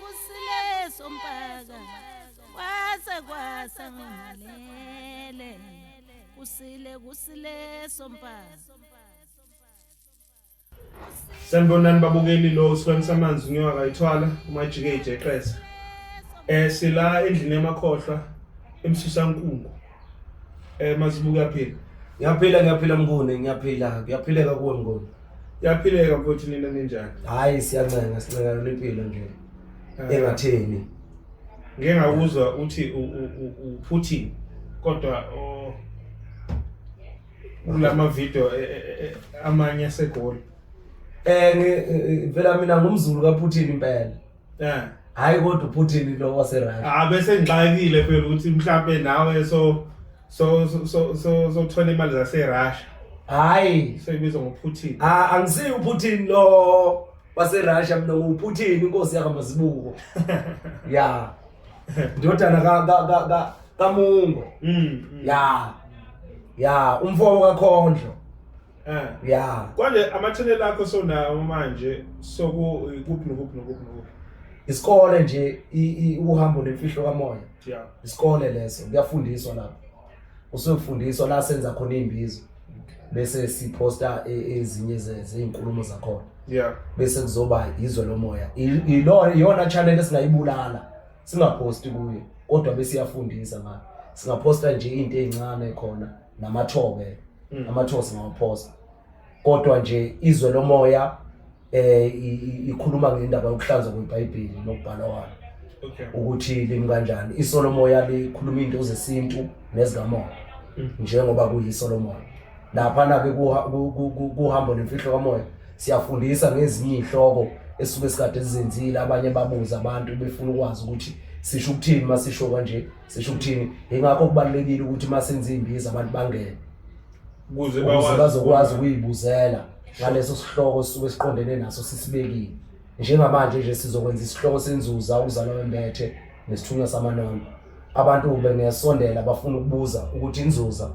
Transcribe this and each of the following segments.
kusile sompaka kwasa ngalele kusile sompaka. Sanibonani babukeli lo sihloni samanzi ngiyoka kayithwala umajike ijeqesa. Sila endlini emakhohlwa emsusankungu. Mazibuka phela. Ngiyaphila mnguni, ngiyaphileka kuwe mnguni. Yaphileka mfowethu nina ninjani? Hayi siyancenga lempilo nje. Engatheni. Ngeke ngakuzwa uthi uPutin kodwa kulama video amanye asegoli. Vela mina ngumzulu kaPutin impela. Hayi kodwa uPutin lo waseRussia. Bese ngixakile phela ukuthi mhlawumbe nawe so thola imali zaseRussia. Hayi Sebizwa ngoPutin. Angisiyo uPutin lo waseRussia, mina nguPutin inkosi yakamazibuko. Ya. Ndodana kaMungo. Ya, umfowabo kaKhondlo. Ya. Kwanje ama-channel akho sonawo manje kuphi. Isikole nje uhambo nemfihlo kamoya. Yeah. Isikole leso kuyafundiswa lapho. Usukufundiswa la senza khona imbizo. Bese siposta ezinye zezinkulumo zakhona. Yeah. Bese kuzoba izwe lomoya. Iyona channel esingayibulala. Singaposti kuyo. Kodwa bese iyafundisa ngayo. Singaposta nje into ezincane khona namathobe. Amathobe singaposta. Kodwa nje izwe lomoya ikhuluma ngendaba yokuhlanzwa kweBhayibheli nokubhala kwalo. Okay. Ukuthi limi kanjani isolomoya likhuluma into zesintu nezikamoya njengoba kuyisolomoya. Lapha na ke kuhambo nemfihlo kamoya siyafundisa ngezinye ihloko esuke sikade sizenzile, abanye babuza abantu befuna ukwazi ukuthi sisho ukuthini masisho kanje, sisho ukuthini. Ingakho kubalekile ukuthi masenze imbiza abantu bangene ukuze bazokwazi ukuyibuzela ngaleso sihloko sisuke siqondene naso sisibekile. Njengamanje nje sizokwenza isihloko senzuza ukuzalwa wembethe nesithunywa samanono. Abantu bengesondela bafuna ukubuza ukuthi inzuza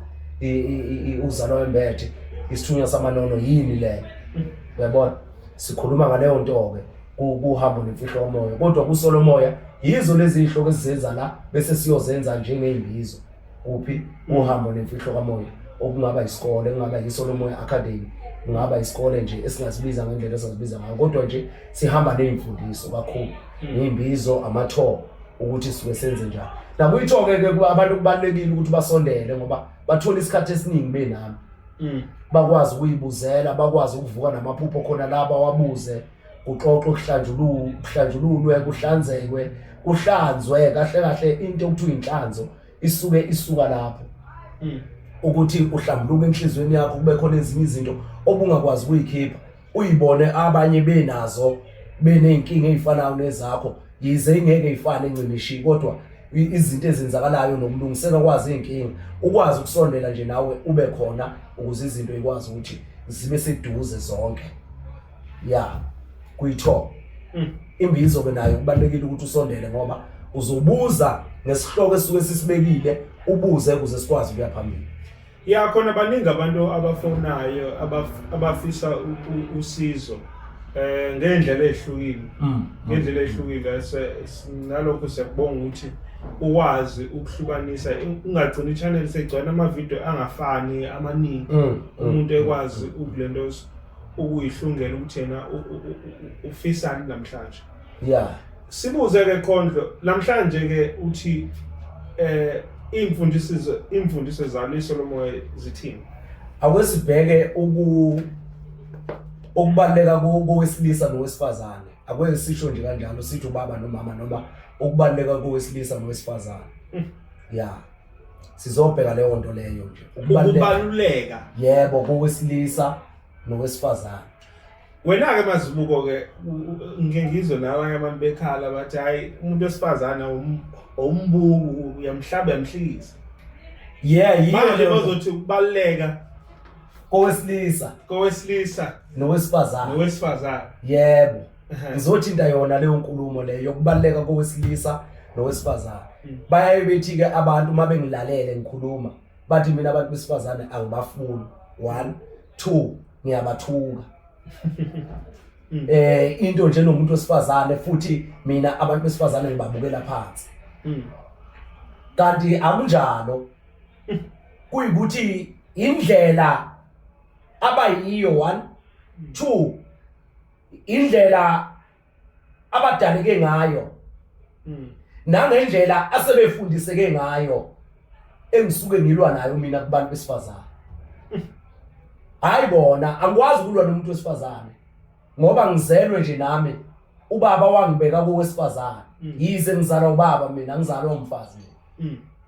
uzalwa wembethe isithunywa samanono yini le. Uyabona sikhuluma ngaleyo nto ke kuhambo nemfihlo kamoya, kodwa kusolomoya yizo lezi ihloko esizenza la bese siyozenza njengezimbizo kuphi uhambo nemfihlo kamoya, okungaba isikole, kungaba yiSolomoya Academy, kungaba isikole nje esingasibiza ngendlela esizibiza ngayo, kodwa nje sihamba nezimfundiso kakhulu nezimbizo amathobo ukuthi siwe senze njani. Nakuyithoke ke abantu kubalekile ukuthi basondele ngoba bathola isikhathi esiningi benami. Bakwazi ukuyibuzela, bakwazi ukuvuka namaphupho khona laba wabuze, kuxoxwe kuhlanjululwe, kuhlanzekwe, kuhlanzwe kahle into okuthiwa inhlanzo isuka lapho. Ukuthi uhlambuluke enhlizweni yakho kube khona ezinye izinto obungakwazi ukuyikhipha, uyibone abanye benazo benenkinga ezifanayo nezakho, yize ingeke ifane encimishi, kodwa izinto ezenzakalayo nokulungiseka kwazi inkinga ukwazi ukusondela nje nawe ube khona ukuze izinto ikwazi ukuthi zibe seduze zonke. Ya kuyitho imbizo ke nayo kubalekile ukuthi usondele ngoba uzobuza ngesihloko esuke sisibekile, ubuze ukuze sikwazi ukuya phambili. Ya khona baningi abantu abafonayo abafisa usizo ngendlela ehlukile. Ngendlela ehlukile nalokho siyabonga ukuthi ukwazi ukuhlukanisa, ungagcina i-channel segcwala ama-video angafani amaningi. Umuntu ekwazi ukulentos ukuyihlungela ukuthi yena ufisani namhlanje. Yeah. Sibuze ke Khondlo namhlanje ke uthi imfundiso zalo iSolomoya zithini? Awesibheke ukubaleka kowesilisa nowesifazane. Akweke sisho nje kanjalo sithi ubaba nomama noma ukubaleka kowesilisa nowesifazane. Yeah. Sizobheka leyo nto leyo nje. Ukubaluleka. Yebo, kowesilisa nowesifazane. Wena ke mazibuko ke ngengizwe nabanye abantu bekhala bathi hayi umuntu wesifazana umbuku uyamhlaba yamhlisa. Yeah, manje bazothi ukubaluleka kowesilisa nowesifazane. Yebo. Ngizothinta yona leyo nkulumo leyo yokubaluleka kowesilisa nowesifazane. Bayaye bethi ke abantu mabengilalele ngikhuluma bathi mina abantu besifazane angibafuni. 1 2 ngiyabathuka. Into nje nomuntu wesifazane futhi mina abantu besifazane ngibabukela phansi. Kanti akunjalo. Kuyikuthi indlela abayiyo 1 2 indlela abadaleke ngayo nangendlela asebefundiseke ngayo engisuke ngilwa nayo mina kubantu besifazane. Hayi bona angikwazi ukulwa nomuntu wesifazane ngoba ngizelwe nje nami ubaba wangibeka kowesifazane. Yize ngizalwa ubaba mina ngizalwa umfazi mina.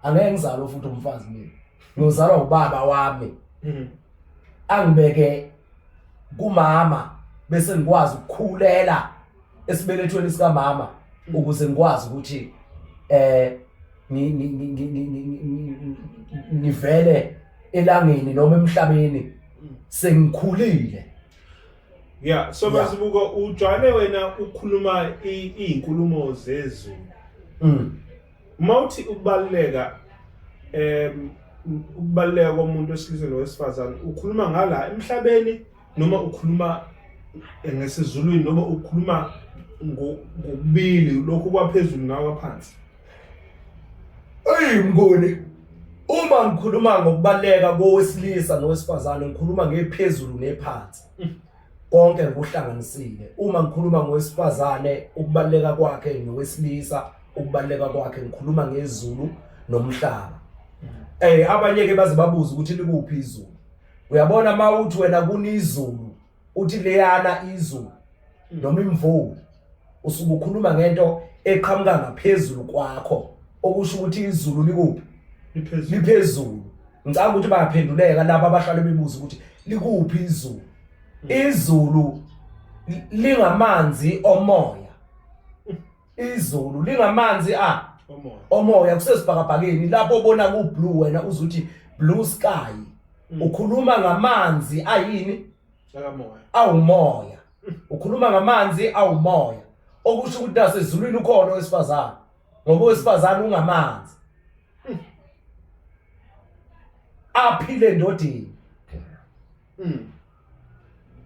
Angeke ngizalwe futhi umfazi mina. Ngizalwa ubaba wami. Angibeke kumama bese ngikwazi ukukhulela esibelethweni sika mama ukuze ngikwazi ukuthi ngivele elangeni noma emhlabeni sengikhulile. Yeah, so Mazibuko ujwayele wena ukukhuluma izinkulumo zezulu. Mawuthi ukubaleka komuntu wesilisa nowesifazane ukhuluma ngala emhlabeni noma ukhuluma ngesizulwini noma ukhuluma ngokubili lokhu kwaphezulu nawa phansi. Mngoni uma ngikhuluma ngokubaleka kowesilisa nowesifazane ngikhuluma ngephezulu nephansi. Konke ngikuhlanganisile. Uma ngikhuluma ngowesifazane ukubaleka kwakhe nowesilisa ukubaleka kwakhe ngikhuluma ngezulu nomhlaba. Abanye ke baze babuza ukuthi likuphi izulu. Uyabona mawuthi wena kunizulu uthi leyana izulu noma imvula usuke ukhuluma ngento eqhamuka ngaphezulu kwakho okusho ukuthi izulu likuphi liphezulu. Ngicabanga ukuthi bayaphenduleka laba abahlala bebuza ukuthi likuphi izulu. Izulu lingamanzi omoya. Izulu lingamanzi omoya kusesibhakabhakeni lapho ubona ku blue wena uzuthi blue sky. Ukhuluma ngamanzi ayini? Awumoya. Ukhuluma ngamanzi awumoya. Okusho ukuthi nasezulwini ukhona owesifazane. Ngoba owesifazane ungamanzi. Aphile endodeni.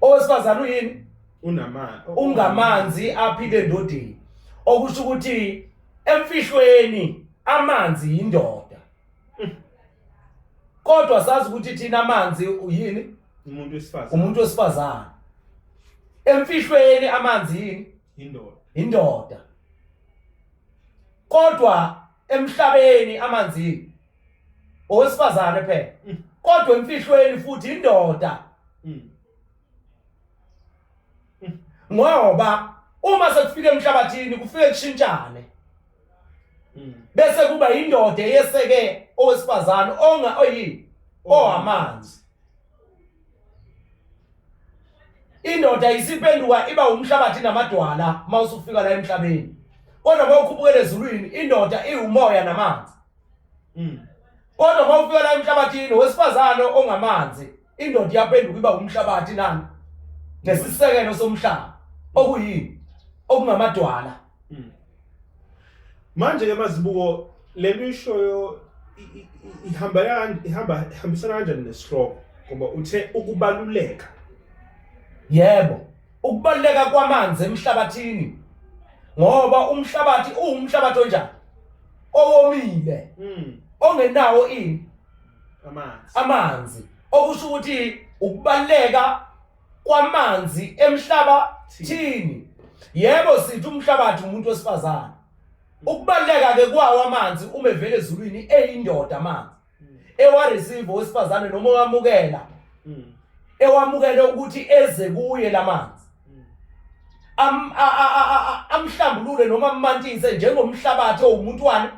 Owesifazane uyini? Ungamanzi aphile endodeni. Okusho ukuthi emfihlweni amanzi yindoda. Kodwa sazi ukuthi thina amanzi uyini? Umuntu wesifazane. Emfihlweni amanzi yini? Indoda. Kodwa emhlabeni amanzi yini? Owesifazane phela. Kodwa emfihlweni futhi indoda. Ngoba uma sekufika emhlabathini kufike kushintshane. Bese kuba indoda yeseke owesifazane owamanzi. Indoda isipenduka iba umhlabathi namadwala mawusufika la emhlabeni. Kodwa mawukhupukele ezulwini indoda iwumoya namanzi. Kodwa mawufika la emhlabathini owesifazane ongamanzi indoda iyapenduka iba umhlabathi nani? Nesisekelo somhlaba. Okuyini? Okungamadwala. Manje ke Mazibuko le misho ihambisana kanjani nesihloko ngoba uthe ukubaluleka. Yebo, ukubaluleka kwamanzi emhlabathini. Ngoba umhlabathi uwumhlabathi onjani? Owomile. Ongenawo ini? Amanzi. Okusho ukuthi ukubaluleka kwamanzi emhlabathini. Yebo sithi umhlabathi umuntu wesifazane. Ukubaluleka ke kwawo amanzi uma evele ezulwini eyindoda amanzi. Ewa receive owesifazane noma owamukela. Ewamukele ukuthi eze kuye lamanzi. Amhlambulule noma amantise njengomhlabathi owumntwana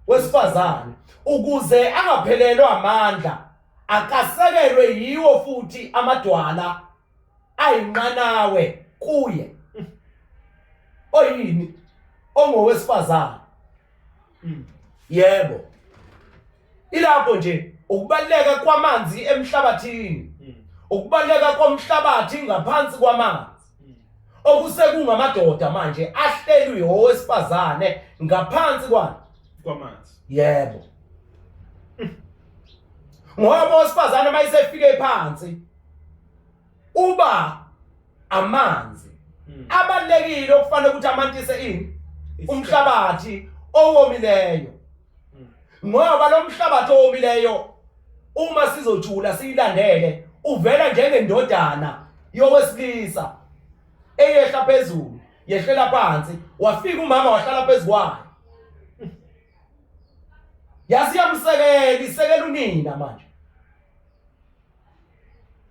wesifazane ukuze angaphelelwa amandla akasekelwe yiwo futhi amadwala ayinqanawe kuye. Oyini? Ongowesifazane. Yebo. Ilapho nje ukubaleka kwamanzi emhlabathini. Ukubaleka komhlabathi ngaphansi kwamanzi. Okusekungamadoda manje ahlelwe owesifazane ngaphansi kwamanzi. Yebo. Ngoba owesifazane mayisefike phansi uba amanzi abalekile okufanele ukuthi amantise ini umhlabathi owomileyo ngoba lo mhlabathi owomileyo uma sizojula siyilandele uvela njengendodana yowesilisa eyehla phezulu yehlela phansi wafika umama wahlala phezukwayo isekela unina manje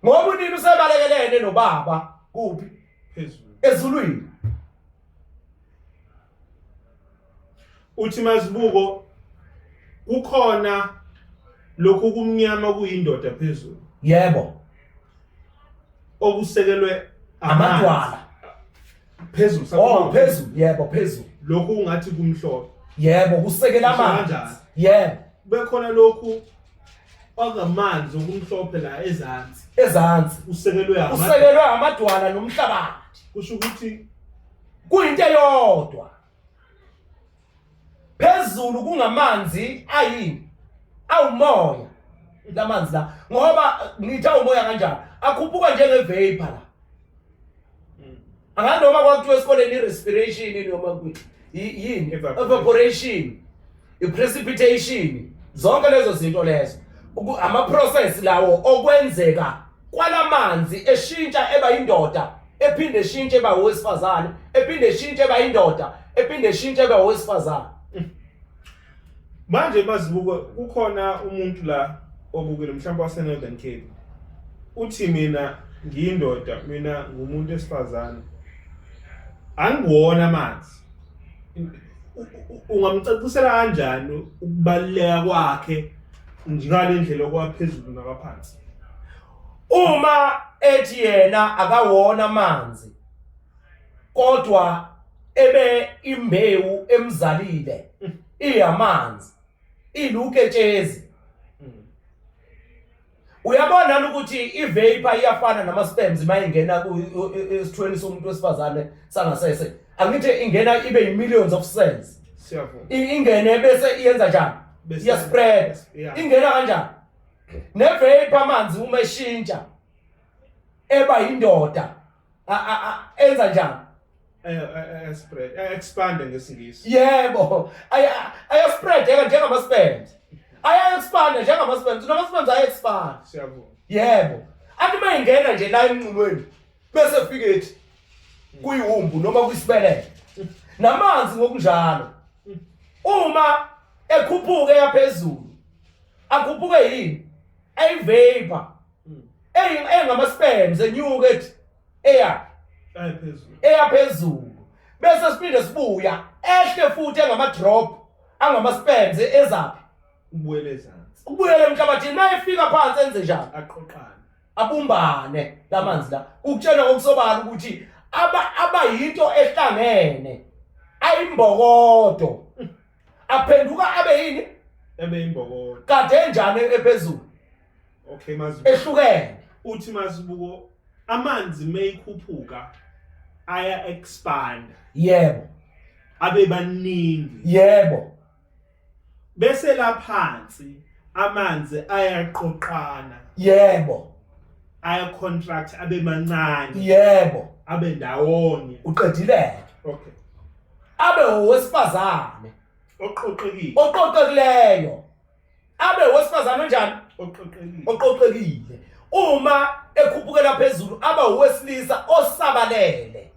ngoba unina usebalekelene nobaba kuphi phezulu ezulwini uthi Mazibuko kukhona lokhu kumnyama kuyindoda phezulu yebo okusekelwe amadwala phezulu phezulu yebo phezulu lokhu ungathi kumhlophe yebo kusekela amanzi yebo bekhona lokhu okamanzi okumhlophe la ezansi usekelwe amadwala nomhlabathi kusho ukuthi kuyinto eyodwa phezulu kungamanzi awumoya lamanzi la ngoba ngithi awumoya kanjani akhuphuka njenge vapor la anganoma kwakuthiwa esikoleni respiration noma yini evaporation precipitation zonke lezo zinto lezo ama process lawo okwenzeka kwalamanzi eshintsha eba indoda ephinde eshintshe eba owesifazane ephinde eshintshe eba indoda ephinde eshintshe eba owesifazane manje Mazibuko kukhona umuntu la obukile mhlawumbe waseNorthern Cape uthi mina ngiyindoda mina ngumuntu esifazane angiwona amanzi ungamcacisela kanjani ukubaleka kwakhe njengale ndlela okwaphezulu nakaphansi uma ethi yena akawona amanzi kodwa ebe imbewu emzalile iyamanzi iluketshezi uyabona ukuthi ivapor iyafana nama sperms mayingena esithweni somuntu wesifazane sangasese angithi ingena ibe millions of cells siyavuma ingene bese iyenza njani iya spread ingena kanjani nevapor amanzi uma eshintsha eba indoda enza njani spread expand ngesingisi yebo aya spread njengama sperms aya expand njengama sperms nama sperms aya expand siyavuma yebo athi mayingena nje la enqumweni bese fika ethi kuyihumbu noma kuyisibelele namanzi ngokunjalo uma ekhuphuke yaphezulu akhuphuke yini ayivapor engama sperms enyuke ethi eyaphezulu bese siphinde sibuya ehle futhi engama drop angama sperms ezaphi ubuyele emhlabathini mayefika phansi enze njani aqoqana abumbane lamanzi la ukutshela ngokusobala ukuthi abayinto ehlangene ayimbokodo aphenduka abe yini imbokodo kade njani ephezulu okay Mazibuko ehlukene uthi Mazibuko amanzi meyikhuphuka aya expand yebo abe baningi yebo bese laphansi amanzi ayaqoqana yebo aya contract abe mancane yebo abe ndawonye uqedile okay abe owesifazane oqoqekileyo abe owesifazane njani oqoqekile uma ekhuphukela phezulu aba owesilisa osabalele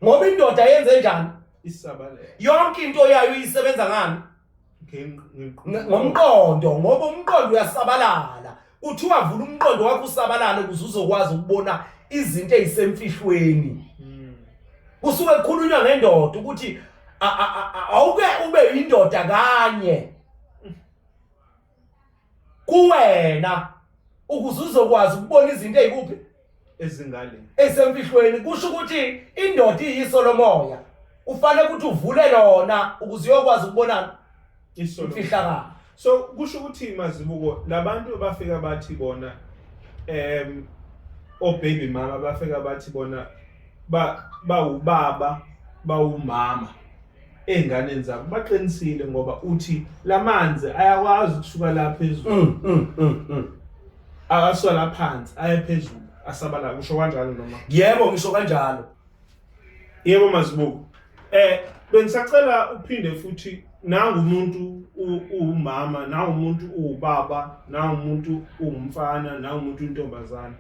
ngoba indoda yenze njani isabalele yonke into yayo isebenza ngani ngomqondo ngoba umqondo uyasabalala uthi wavula umqondo wakho usabalala ukuze uzokwazi ukubona izinto ezisemfihlweni kusuke kukhulunywa ngendoda ukuthi awuke ube indoda kanye kuwena ukuze uzokwazi ukubona izinto ezikuphi ezingale esemfihlweni kusho ukuthi indoda iyiso lomoya ufanele ukuthi uvule lona ukuze uyokwazi ukubona imfihlakalo so kusho ukuthi Mazibuko labantu bafika bathi bona o baby mama bafika bathi bona ba ubaba ba umama enganeni zabo baqinisile ngoba uthi lamanzi ayakwazi ukusuka lapha phezulu akasuka lapha phansi aya phezulu asabala kusho kanjalo noma Yebo ngisho kanjalo. yebo Mazibuko bengisacela uphinde futhi nangu umuntu umama nangu umuntu ubaba nangu umuntu ungumfana nangu umuntu intombazana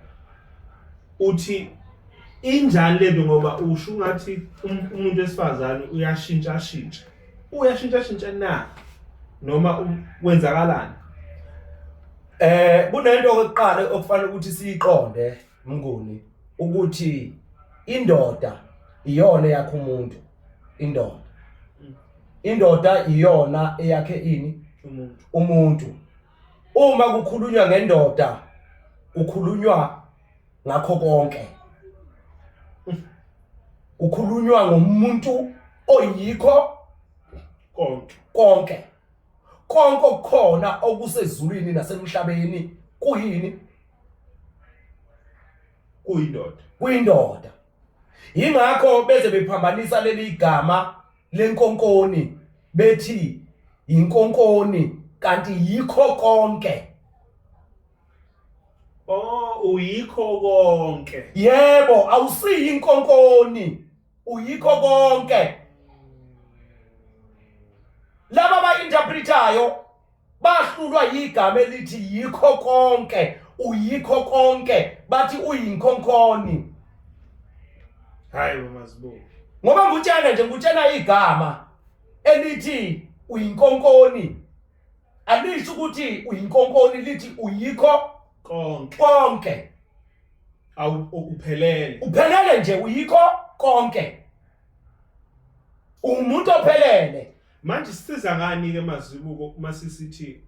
uthi injani lento ngoba usho ngathi umuntu wesifazane uyashintsha na noma wenzakalani Kunento oqala okufanele ukuthi siyiqonde mnguni ukuthi indoda iyona yakhe umuntu indoda iyona eyakhe ini umuntu uma kukhulunywa ngendoda kukhulunywa ngakho konke ukhulunywa ngomuntu oyikho konke okukhona okusezulwini nasemhlabeni kuyini kuyindoda ingakho beze bephambanisa leli igama lenkonkoni bethi inkonkoni kanti yikho konke uyikho konke yebo awusiyi inkonkoni uyikho konke laba ba-interpretayo bahlulwa yigama elithi yikho konke uyikho konke bathi uyinkonkoni hayi Mazibuko ngoba ngutshena igama elithi uyinkonkoni alisho ukuthi uyinkonkoni lithi uyikho konke uphelele nje uyikho konke umuntu ophelele manje sisiza ngani ke Mazibuko masisithi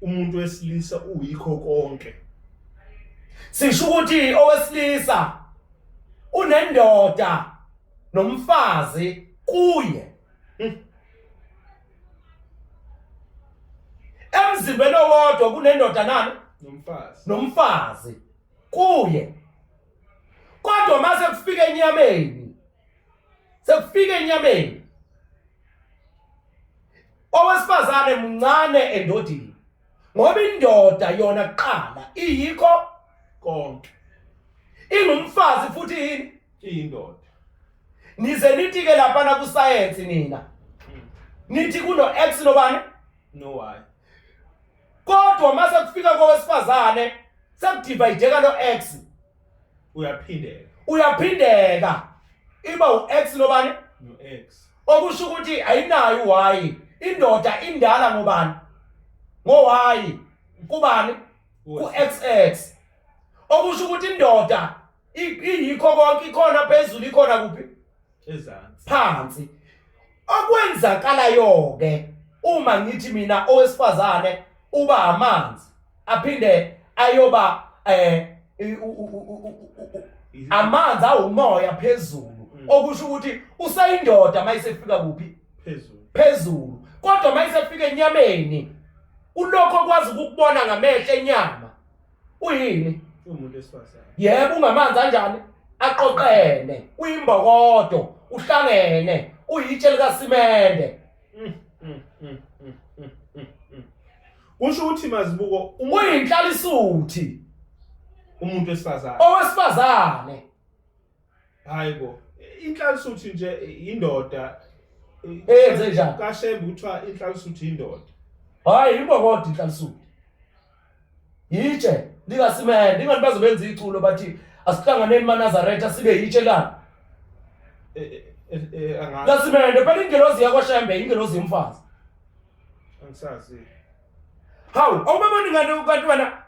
umuntu wesilisa uyikho konke sisho ukuthi owesilisa unendoda nomfazi kuye emzimbeni owodwa kunendoda nani nomfazi kuye kodwa mase kufika enyameni owesifazane mncane endodeni ngoba indoda yona kuqala iyikho konke ingumfazi futhi yini iyindoda nize nithi ke lapha na ku science nina nithi kuno x nobani no y kodwa mase kufika kowesifazane sekudivide no x uyaphindeka iba u x nobani no x okusho ukuthi ayinayo y indoda indala ngobani ngo y kubani ku xx okusho ukuthi indoda iyikho konke ikhona phezulu ikhona kuphi ezansi phansi okwenzakalayo ke uma ngithi mina owesifazane uba amanzi aphinde ayoba amanzi awumoya phezulu okusho ukuthi usayindoda mayisefika kuphi phezulu kodwa mayisefika enyameni ulokho okwazi ukubona ngamehlo enyama uyini umuntu wesifazane yebo ungamanzi kanjani aqoqene uyimbokodo uhlangene uyitshe likasimende usho ukuthi Mazibuko uyinhlala isuthi umuntu wesifazane owesifazane hayibo inhlala isuthi nje indoda enze njani kaShembe kuthiwa inhlala isuthi indoda hayi imbokodo inhlala isuthi yitshe likasimende ingani bazobenza iculo bathi asihlanganeni maNazaretha sibe yitshe la kasimende phela ingelozi yakwaShembe ingelozi yomfazi angisazi hawu awubaboni ngane kanti wena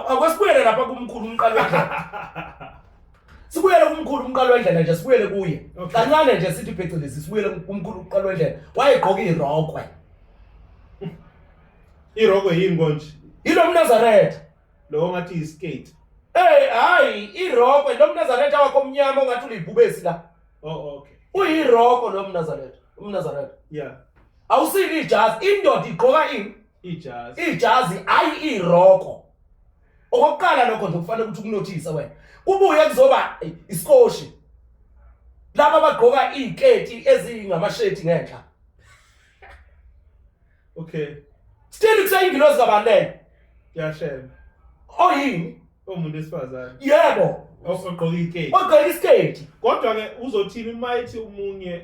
akwasibuyele lapha kumkhulu umqalo wendlela sibuyele kumkhulu umqalo wendlela nje sibuyele kuye kancane nje sithi phecelezi sibuyele kumkhulu umqalo wendlela wayegqoka irokwe yini konje yilo mNazaretha lo ngathi iskate hayi irokwe lo mNazaretha wakho omnyama ongathi ulibhubesi la okay uyiroko lo mNazaretha yeah awusili ijazi indoda igqoka ini ijazi ayi iroko okokuqala lokho nje kufanele ukuthi ukunothisa wena kubuye kuzoba iskoshi laba bagqoka iziketi ezingamashethi ngenhla okay still kusayingilozi kabalele yashela oyini umuntu wesifazane yebo ogqoka iketi ogqoka isketi kodwa ke uzothini mayithi umunye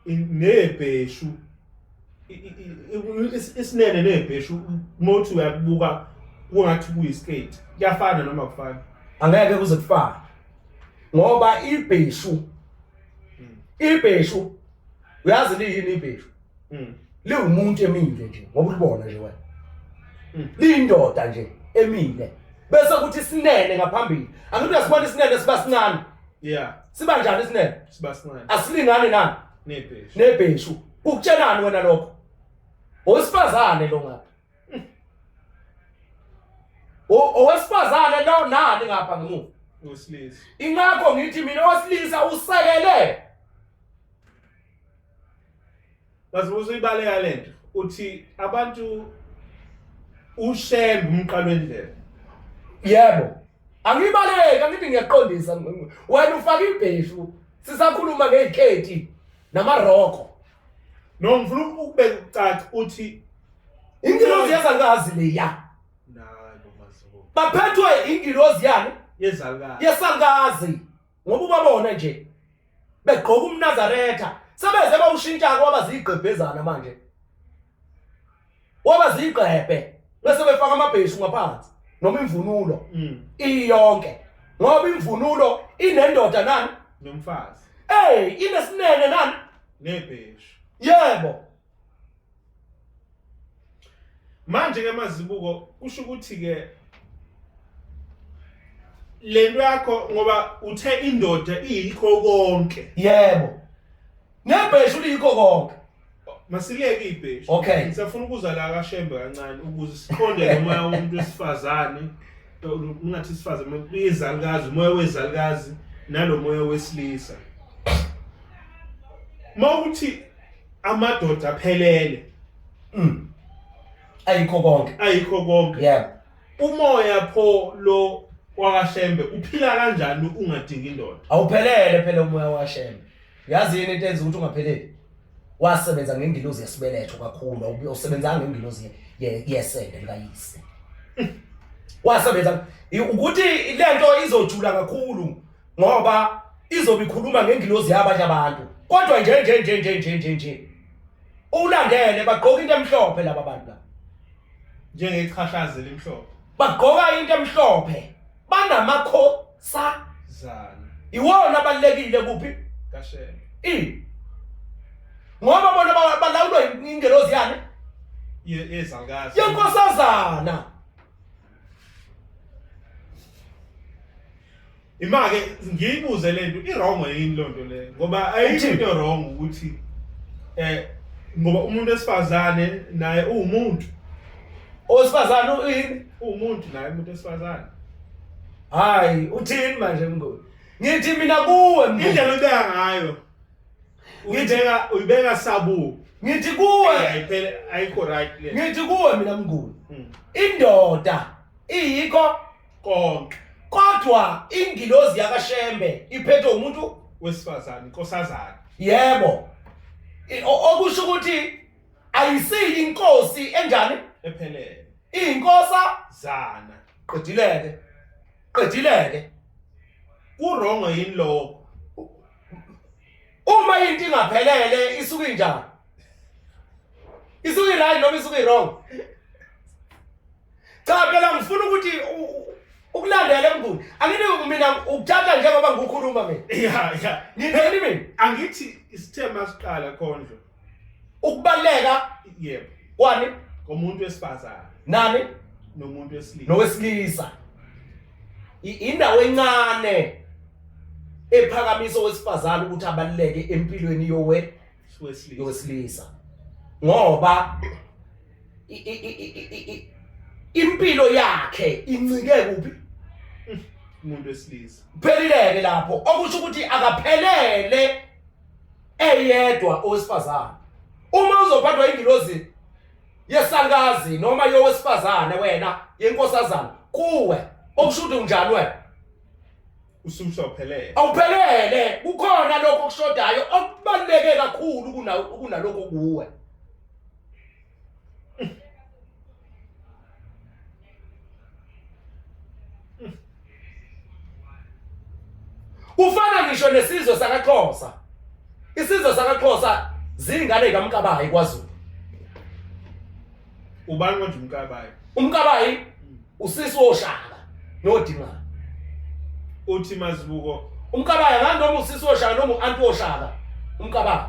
nebheshu isinene nebheshu mothi uyakubuka kungathi kuyiskate kuyafana noma kufana angeke kuze kufane ngoba ibheshu uyazi liyini ibheshu liwumuntu emile nje ngoba ulibona nje wena liyindoda nje emile bese kuthi sinene ngaphambili angithi uyasibona isinene siba sincane siba njani isinene siba sincane asilingane nani nebheshu ukutshelani wena lokho owesifazane lo ngapha owesifazane lo nani ngapha ngemuva wesilisa ingakho ngithi mina owesilisa usekele bazibuza ibaleka lento uthi abantu ushembe umqalo wendlela yebo angibaleki angithi ngiyaqondisa wena ufaka ibheshu sisakhuluma ngeziketi namaroko no ngifuna ukubeka ucaca uthi ingilozi yezangazi leya nalo mazibuko baphethwe ingilozi yani yesangazi ngoba ubabona nje begqoka umnazaretha sebeze bawushintsha kwaba zigqebhezana manje waba zigqebhe bese befaka amabheshu ngaphansi noma imvunulo iyonke ngoba imvunulo inendoda nani nomfazi inesinene nani nebheshu yebo manje ke mazibuko kusho ukuthi ke lento yakho ngoba uthe indoda iyikho konke yebo nebheshu liyikho konke masileke ibheshu okay ngisafuna ukuza la kaShembe kancane ukuze siqonde umoya womuntu wesifazane ungathi isifazane izalukazi umoya wezalukazi nalomoya wesilisa mawuthi amadoda aphelele ayikho konke yebo umoya pho lo wakaShembe uphila kanjani ungadingi indoda awuphelele phela umoya wakaShembe yazi yini into enza ukuthi ungapheleli wasebenza ngengilozi yesibeletho kakhulu usebenzanga ngengilozi yesende likayise wasebenza ukuthi lento izojula kakhulu ngoba izobikhuluma ngengilozi yabanye abantu kodwa nje ulandele bagqoka into emhlophe laba bantu la njengechashazi lemhlophe bagqoka into emhlophe banamakhosazana iwona balekile kuphi kaShembe ngoba bona balawulwa ingelozi yani yezangazi yenkosazana imake ngiyibuze lento iwrong yini lonto le ngoba ayikho into wrong ukuthi ngoba umuntu wesifazane naye umuntu owesifazane umuntu naye umuntu wesifazane hayi uthini manje mngoni ngithi mina kuwe mngoni indlela obeka ngayo uyibeka sabu ngithi kuwe ayikho right le ngithi kuwe mina mnguni indoda iyikho konke kodwa ingilozi yakaShembe iphethwe umuntu wesifazane inkosazana yebo okusho ukuthi ayisiyi inkosi enjani ephelele inkosazana qedileke kurong yini lo uma into ingaphelele isuka injani isuka right noma isuka wrong cha phela ngifuna ukuthi ukulandela mnguni angithi mina ukuthatha njengoba ngikhuluma mina ngitheni mina angithi isithema siqala khonjo ukubaleka yebo kwani komuntu wesifazane nani nomuntu wesilisa nowesilisa indawo encane ephakamisa owesifazane ukuthi abaleke empilweni yowesilisa ngoba impilo yakhe incike kuphi umuntu wesilisa phelileke lapho okusho ukuthi akaphelele eyedwa owesifazane uma uzophathwa ingilozi yesangazi noma yowesifazane wena yenkosazana kuwe okusho ukuthi unjani wena usumshophelele awuphelele kukhona lokho okushodayo okubaleke kakhulu kunalokho kuwe Kufana ngisho nesizwe sakaXhosa. Isizwe sakaXhosa zingane kaMkabayi kwaZulu. Ubani manje uMkabayi? uMkabayi usisi woShaka noDingane. Uthi Mazibuko uMkabayi nganoma usisi woShaka noma uanti woShaka. uMkabayi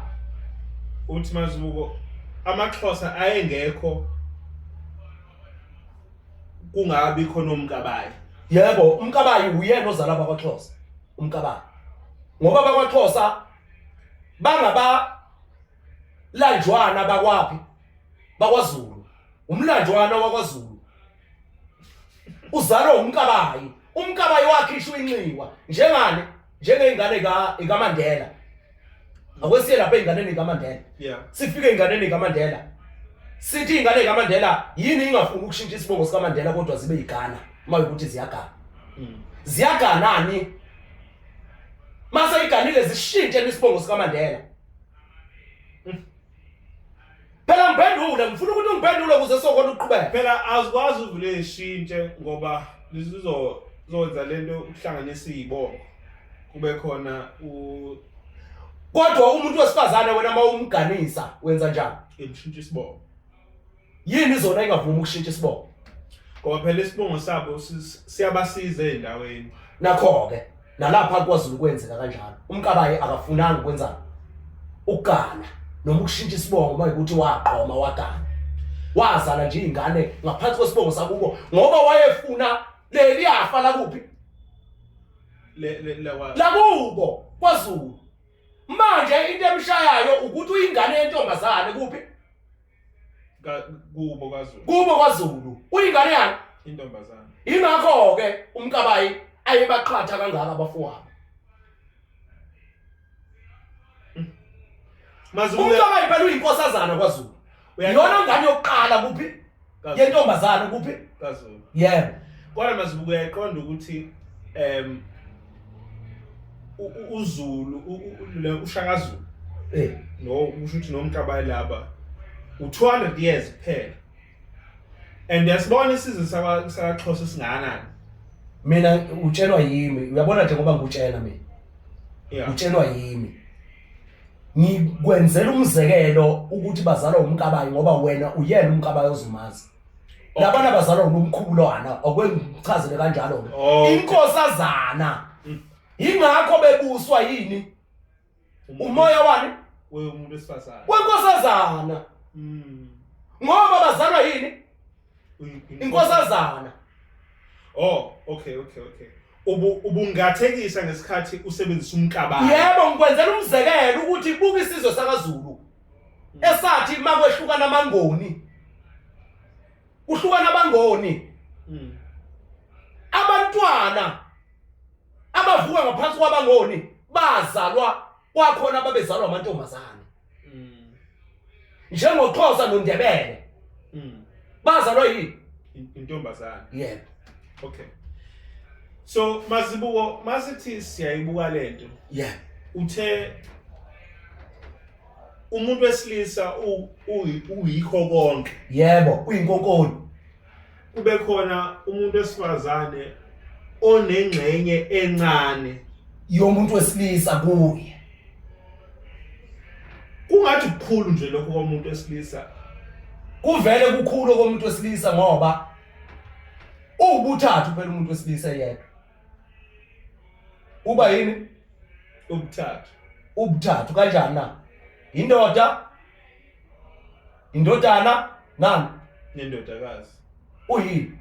uthi Mazibuko amaXhosa ayengekho kungabi khona uMkabayi. Yebo, uMkabayi uyena ozala bakwaXhosa. uMkabayi ngoba bakwaXhosa bangaba lanjwana bakwapi bakwaZulu. Umlanjwana wakwaZulu uzalwa uMkabayi. uMkabayi wakhishwa inxiwa njengengane kaMandela. Akwesiye lapha einganeni kaMandela. Yeah. Sifike einganeni kaMandela. Sithi ingane kaMandela yini ingafuni ukushintsha isibongo sikaMandela kodwa zibe yigana mayikuthi ziyagana. Ziyaganani? Mase iganile zishintshe isibongo sikaMandela. Phela ngiphendule, ngifuna ukuthi ungiphendule ukuze sokona uqhubeka. Phela azikwazi uvule ishintshe ngoba lizokwenza lento ukuhlanganisa izibongo. Kube khona Kodwa umuntu wesifazane wena mawumganisa wenza njani? imshintsha isibongo. Yini zona ingavumi ukushintsha isibongo? Ngoba phela isibongo sabo siyabasiza endaweni. Nakho ke nalapha kwaZulu kwenzeka kanjalo. uMkabayi akafunanga ukwenza ukugana noma ukushintsha isibongo mayikuthi waqhoma wagana. Wazala nje ingane ngaphansi kwesibongo sakubo ngoba wayefuna leliyafa la kuphi? La kubo kwaZulu. Manje into emshayayo ukuthi uyingane yentombazane kuphi? Kubo kwaZulu. Kubo kwaZulu. Uyingane yani? Intombazane. Ingakho ke uMkabayi ayebaqhatha kangaka abafowabo. Mazibuko uMkabayi phela uyinkosazana kwaZulu. Uyona ngane yokuqala kuphi? Yentombazane kuphi? kwaZulu. Yebo. Kodwa Mazibuko uyayiqonda ukuthi uZulu uShaka Zulu no usho ukuthi noMkabayi laba u200 years kuphela. And yasibona isizwe sakaXhosa singakanani. Mina utshelwa yimi, uyabona nje ngoba ngikutshela mina. Yeah. Utshelwa yimi. Ngikwenzela umzekelo ukuthi bazalwa uMkabayi ngoba wena uyena uMkabayi ozumazi. Labana bazalwa uNomkhulwana akwengichazele kanjalo. Inkosazana. Ingakho bebuswa yini? Umoya wani? Umuntu wesifazane. Wenkosazana. Ngoba bazalwa yini? Inkosazana. Oh, okay. Ubungathekisa ngesikhathi usebenzisa uMkabayi. Yebo, ngikwenzela umzekelo ukuthi buka isizwe sakaZulu. Esathi makwehlukana amangoni. Kuhlukana abangoni. Abantwana abavuka ngaphansi kwabangoni bazalwa kwakhona babezalwa amantombazane. NjengoXhosa noNdebele. Bazalwa yini? Intombazane. Yebo. Okay. So Mazibuko masithi siyayibuka lento. Yeah. Uthe umuntu wesilisa uyikho konke. Yebo, uyinkonkoni. Kube khona umuntu wesifazane onengxenye encane yomuntu wesilisa kuye. Kungathi kukhulu nje lokho komuntu wesilisa. Kuvele kukhulu komuntu wesilisa ngoba ubuthathu phela umuntu wesilisa yedwa. Uba yini? Ubuthathu. Ubuthathu kanjani na? Indodana nani? Nendodakazi. Uyini?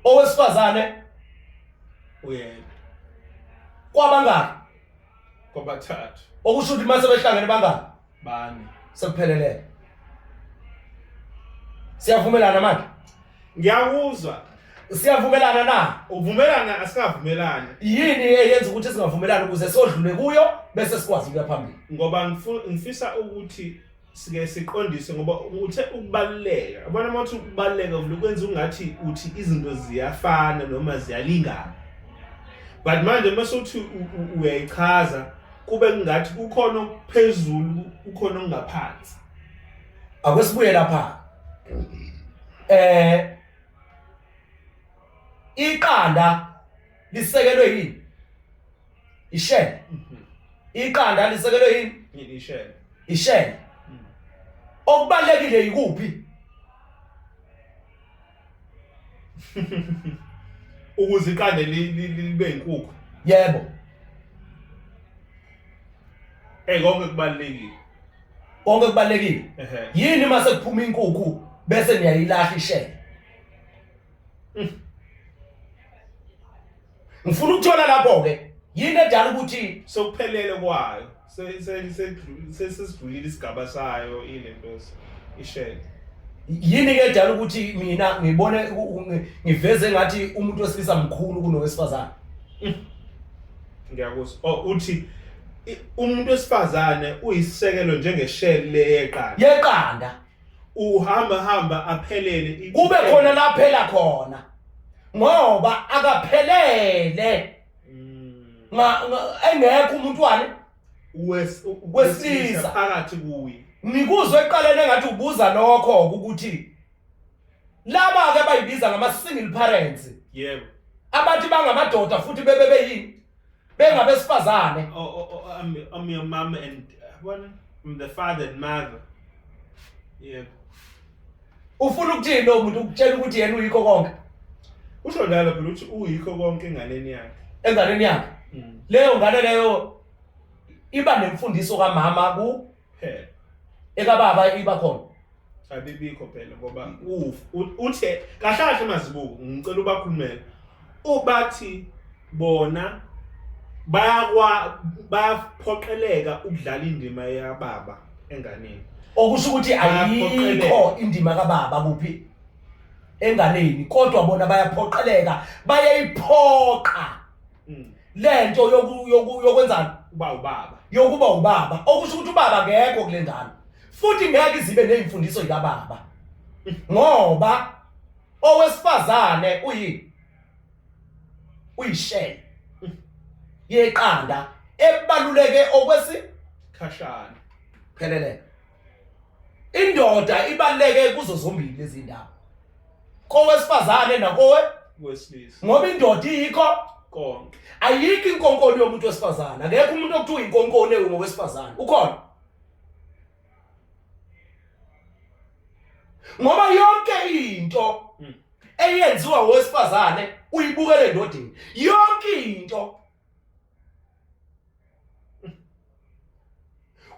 Owesifazane uyena. Kwabangaki? Kwabathathu. Okusho ukuthi mase behlangene bangaki? Bane. Sekuphelele. Siyavumelana manje? Ngiyakuzwa. Siyavumelana na? Uvumelana asikavumelani. Yini eyenza ukuthi singavumelani ukuze sodlule kuyo bese sikwazi ukuya phambili? Ngoba ngifisa ukuthi sike siqondise ngoba uthe ukubaleka. Yabona manje ukubaleka ukwenza ungathi uthi izinto ziyafana noma ziyalingana. But manje mase uyayichaza kube ngathi kukhona okuphezulu kukhona okungaphansi. Akwesibuye lapha. Iqanda lisekelwe yini? ishele iqanda lisekelwe yini ishele ishele okubalekile yikuphi ukuze iqanda libe inkukhu yebo konke kubalekile konke kubalekile yini mase kuphuma inkukhu bese niyayilahla ishele ngifuna ukuthola lapho ke yini edala ukuthi sokuphelele kwayo sesidlulile isigaba sayo ilento ishele yini ke edala ukuthi mina ngibone ngiveze ngathi umuntu wesilisa mkhulu kunowesifazane ngiyakuzwa uthi umuntu wesifazane uyisisekelo njengeshele yeqanda uhamba aphelele kube khona laphela khona ngoba akaphelele engekho umntwana wesilisa phakathi kuye nikuzwe eqalene ngathi ubuza lokho ukuthi laba ke bayibiza ngama single parents yebo abathi bangamadoda futhi bebe yini bengabesifazane I'm your mom and I'm the father and mother yebo ufuna ukuthini lo muntu ukutshela ukuthi yena uyikho konke usho njalo phela uthi uyikho konke enganeni yakhe leyo ngane leyo iba nemfundiso kamama ku phela ekababa iba khona abibikho phela ngoba uthe kahle mazibuko ngicela ubakhulumele ubathi bona bayaphoqeleka ukudlala indima yababa enganeni okusho ukuthi ayikho indima kababa kuphi enganeni kodwa bona bayaphoqeleka bayayiphoqa lento yokwenzani yokuba ubaba okusho ukuthi ubaba ngekho kule ndana futhi ngeke izibe nezimfundiso zikababa ngoba owesifazane uyishele yeqanda ebaluleke okwesikhashana phelele indoda ibaluleke kuzo zombili lezi ndawo kowesifazane wesilisa ngoba indoda iyikho konke ayikho inkonkolo yomuntu wesifazane akekho umuntu okuthiwa inkonkolo ngowesifazane ukhona ngoba yonke into eyenziwa owesifazane uyibukele endodeni yonke into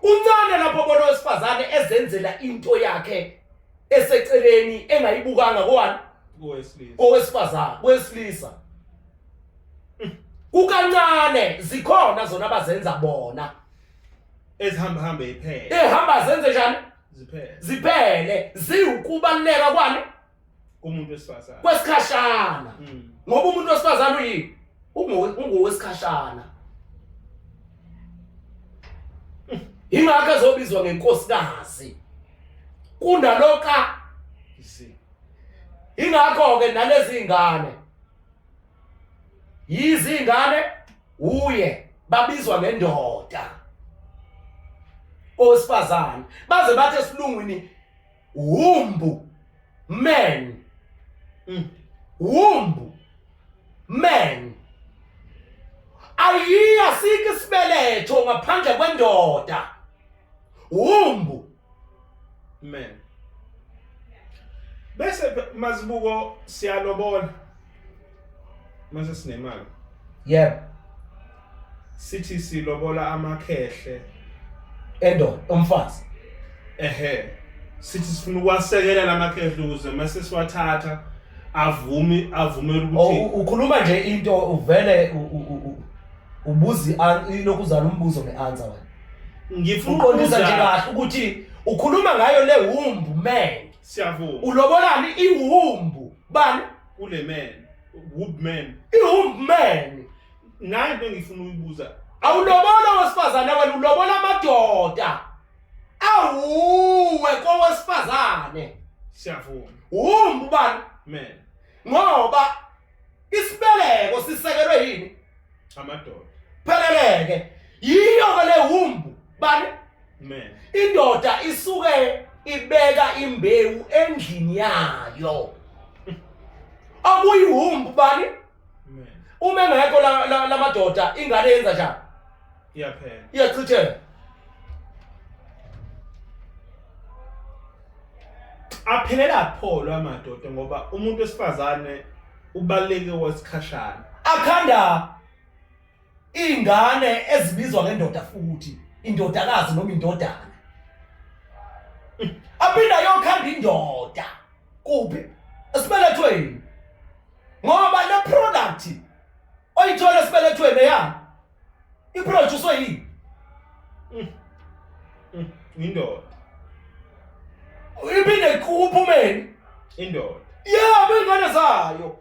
uncane lapho bona owesifazane ezenzela into yakhe eseceleni engayibukanga kowesifazane wesilisa kukancane zikhona zona abazenza bona ezihamba ehamba zenze njani ziphele ziwukubaleka kwani kumuntu wesifazane kwesikhashana ngoba umuntu wesifazane uyini ungowesikhashana ingakho ezobizwa ngenkosikazi kunaloka ingakho ke nalezi ingane yizingane uye babizwa ngendoda owesifazane baze bathi esilungwini womb man womb man ayiyasike isibeletho ngaphandle kwendoda womb man bese mazibuko siyalobola mase sinemali yebo sithi silobola amakhehle endoda umfazi sithi sifuna ukwasekela lamakhehle ukuze mase siwathatha avumela ukuthi ukhuluma nje into uvele ubuzi lokuzana umbuzo neanswer wena ngifuna uqondisa nje kahle ukuthi ukhuluma ngayo le womb man siyavuma ulobolani iwomb bani ule man wood man iwomb man naye into ngifuna ukuyibuza awulobola wesifazane wena ulobola amadoda awuwe kowesifazane siyavuma womb bani man ngoba isibeleko sisekelwe yini amadoda pheleleke yiyo ke le womb bani man indoda isuke ibeka imbewu endlini yayo akuyiwomb bani uma engekho la madoda ingane yenza njani iyaphela. iyachitheka Aphelela pho lwamadoda ngoba umuntu wesifazane ubaleke wesikhashana. akhanda ingane ezibizwa ngendoda futhi indodakazi noma indodana aphinda yokhanda indoda kuphi esibelethweni ngoba le product oyithola esibelethweni ya iproduce yini Indoda. iphinde kuphumeni Indoda. yebo ingane zayo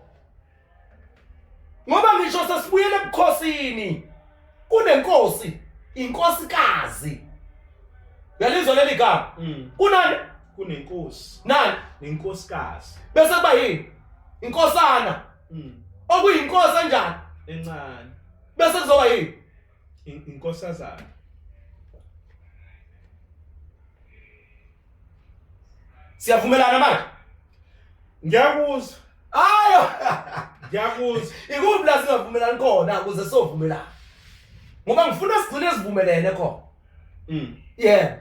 ngoba ngisho sesibuyele ebukhosini kunenkosi inkosikazi yalizwa leli gama kunani Kunenkosi. nani Nenkosikazi. bese kuba yini inkosana okuyinkosi kanjani Encane. bese kuzoba yini Inkosazana. siyavumelana manje Ngiyakuzwa. hayo Ngiyakuzwa. ikuphi la singavumelani khona ukuze sovumelana ngoba ngifuna sigcine sivumelene khona yeah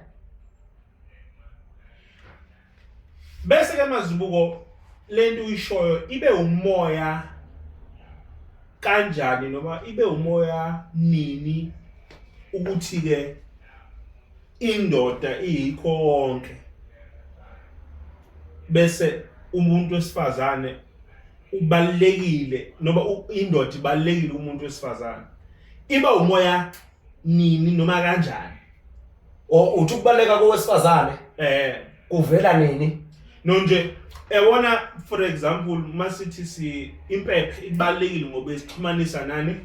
Bese ke mazibuko lento uyishoyo ibe umoya kanjani noma ibe umoya nini ukuthi ke indoda iyikho konke bese umuntu wesifazane ubalekile noma indoda ibalekile umuntu wesifazane iba umoya nini noma kanjani uthi ukubaleka kowesifazane kuvela nini nje ebona for example masithi si impepho ibalekile ngoba isixhumanisa nani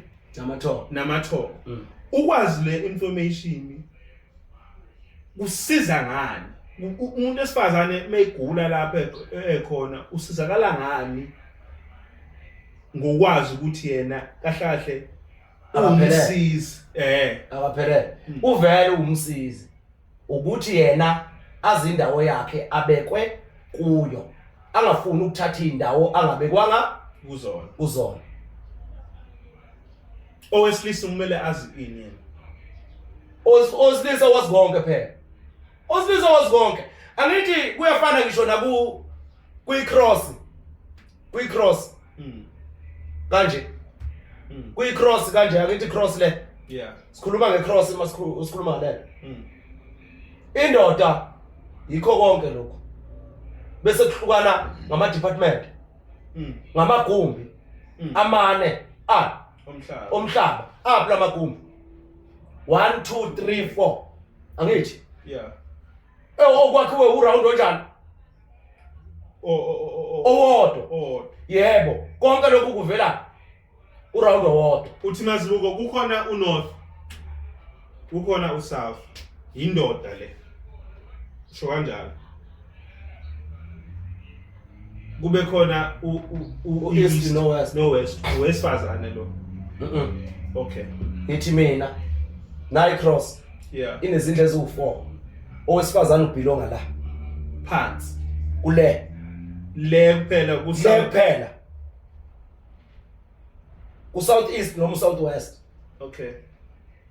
namatho ukwazi le information kusiza ngani umuntu esifazane mayigula lapha ekhona usizakala ngani ngokwazi ukuthi yena kahle umsizi akaphelele uvele umsizi ukuthi yena azindawo yakhe abekwe kuyo angafuni ukuthatha indawo angabekwanga kuzona owesilisa kumele azi ini yena osilisa wasigonke phela osilisa wasigonke angithi kuyafana ngisho naku kwi-cross kanje kwi-cross kanje angithi cross le sikhuluma nge-cross masikhuluma ngale indoda yikho konke lokho bese kuhlukana ngama department ngamagumbi amane omhlaba apha lamagumbi 1 2 3 4 angithi okwakhiwe uround onjani owodwa yebo konke lokhu kuvela uround owodwa uthi mazibuko kukhona unorth kukhona usouth indoda le sho kanjalo kube khona east no west wesifazane lo okay ithi mina nayi cross inezindle eziwu4 owesifazane ubhilonga la phansi kule kuphela kuphela ku south east noma south west okay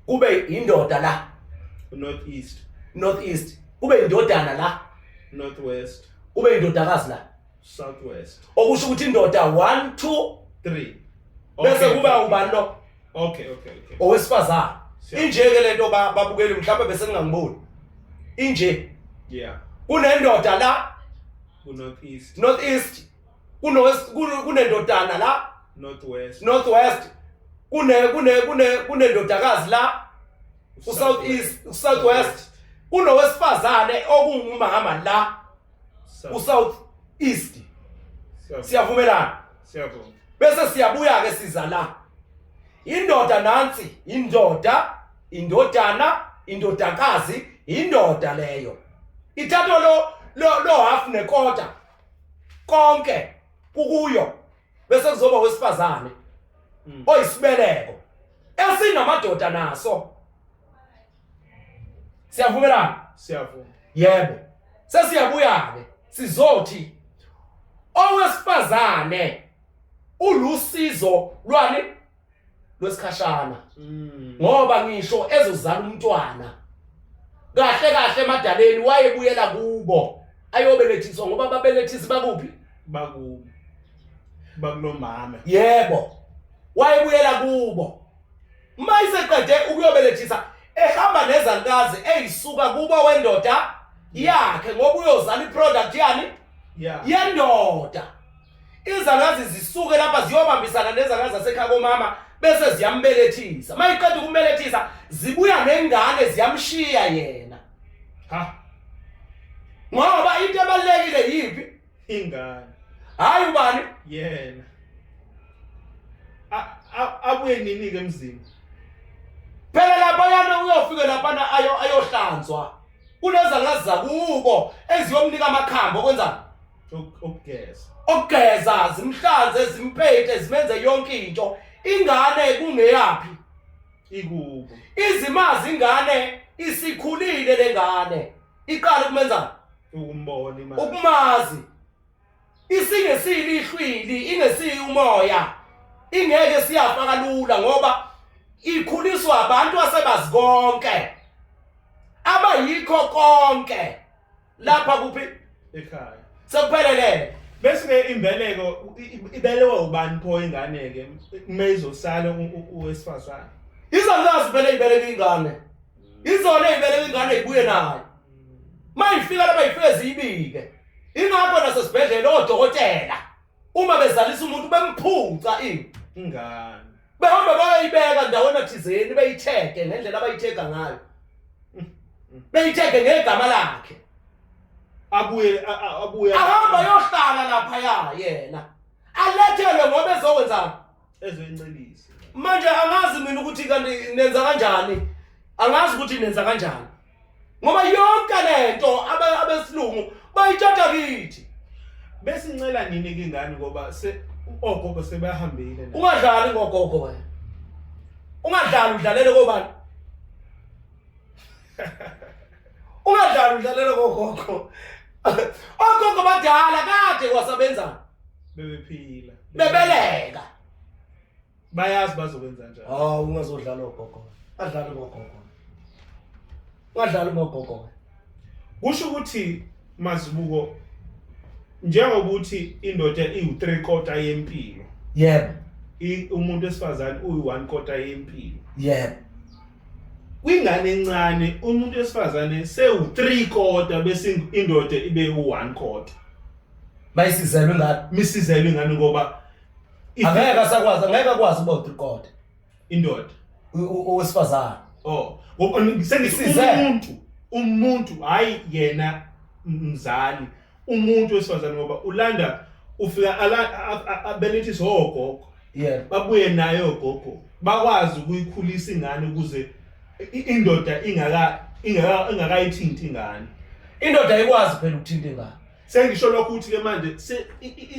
kube indoda la north east kube indodana la north west kube indodakazi la south west okusho ukuthi indoda 1 2 3 bese kuba ubani lo okay owesifazane injeke lento babukeli mhlawumbe bese ngingangiboni inje kunendoda la ku north east kunendodana la north west kunendodakazi la ku south west kunowesifazane okungumama la ku south east siyavumelana bese siyabuya ke siza la indoda nansi indodakazi indoda leyo ithatho lo half nekota konke kukuyo bese kuzoba wesifazane oyisibeleko esinamadoda naso siyavumelana yebo sesiyabuya ke sizothi owesifazane ulusizo lwani lwesikhashana ngoba ngisho ezozala umntwana kahle kahle emadaleni wayebuyela kubo ayobelethiswa ngoba babelethisi bakuphi bakulomama yebo wayebuyela kubo mayiseqede ukuyobelethisa ehamba nezankazi eyisuka kubo wendoda yakhe ngoba uyozala iproduct yani yendoda izankazi zisuke lapha ziyobambisana nezankazi zasekhaya komama bese ziyambelethisa mayiqeda ukumbelethisa zibuya nengane ziyamshiya yena ngoba into ebalekile yipi ingane hayi ubani yena abuye nini ke emzini phela lapha yana uyofika lapha ayohlanzwa kunezangazi zakubo eziyomnika amakhamba okwenza okugeza zimhlanze zimpete zimenze yonke into ingane kungeyapi ikubo izimazi ingane isikhulile lengane iqala kumenza ukumbona imali ukumazi isingesili ihlwili ingesiyi umoya ingeke siyafaka lula ngoba ikhuliswa abantu asebazi konke abayikho konke lapha kuphi ekhaya sekuphelele bese ke imbeleko ibelewa ubani pho ingane ke mezosala uwesifazane izangazi phela ibeleka ingane izona ezibeleka ingane ibuye nayo mayifika lapha ifeze ibike ingakho nasesibhedlela odokotela uma bezalisa umuntu bemphuca ingane behamba bayibeka ndawana thizeni beyitheke ngendlela abayitheka ngayo beyitheke ngegama lakhe abuye ahamba yohlala lapha yena alethelwe ngoba ezokwenza ezencelisa manje angazi mina ukuthi kanti nenza kanjani angazi ukuthi nenza kanjani ngoba yonke lento abesilungu bayithatha kithi bese incela nini ke ingane ngoba ogogo sebahambile ungadlali ngogogo wena ungadlali udlalele kobani ungadlali udlalele gogogo ogogo badala kade kwasebenza bebephila bebeleka bayazi bazokwenza njani ungazodlala ogogo adlale ngogogo ungadlali ngogogo kusho ukuthi Mazibuko njengokuthi indoda iyu3/4 yempilo yebo umuntu wesifazane uyi1/4 yempilo yebo kwingane encane umuntu wesifazane sewu3/4 bese indoda ibe u1/4 bayisizelwe ngani misizelwe ingane ngoba angeke akwazi uba u3/4 indoda owesifazane ngoba sengisize umuntu hayi yena mzali umuntu wesifazane ngoba ulanda ufika abelethisa ogogo yebo babuye nayo ogogo bakwazi ukuyikhulisa ingane ukuze indoda ingakayithinti ingane indoda ikwazi phela ukuthinta ingane sengisho lokho ukuthi ke manje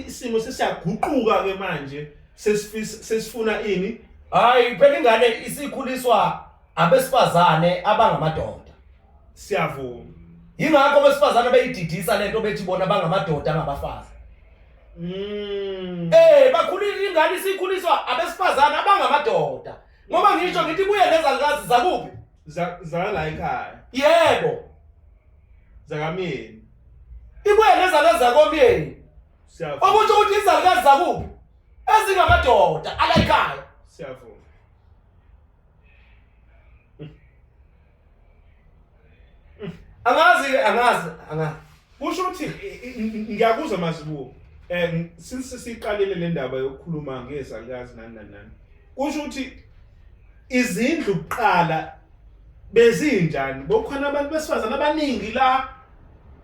isimo sesiyaguquka ke manje sesifuna ini hayi phela ingane isikhuliswa abesifazane abangamadoda siyavuma ingakho abesifazane beyididisa lento bethi bona bangamadoda angabafazi bakhulisa ingane isikhuliswa abesifazane abangamadoda ngoba ngisho ngithi buye lezangazi zakuphi zala ekhaya yebo zakamyeni ibuye lezangazi zakomyeni siyavuma okusho ukuthi izangazi zakuphi ezingamadoda ala ekhaya siyavuma angazi kusho ukuthi ngiyakuzwa Mazibuko since siqalile le ndaba yokukhuluma ngezangazi nani kusho ukuthi izindlu kuqala bezinjani bokhona abantu besifazana abaningi la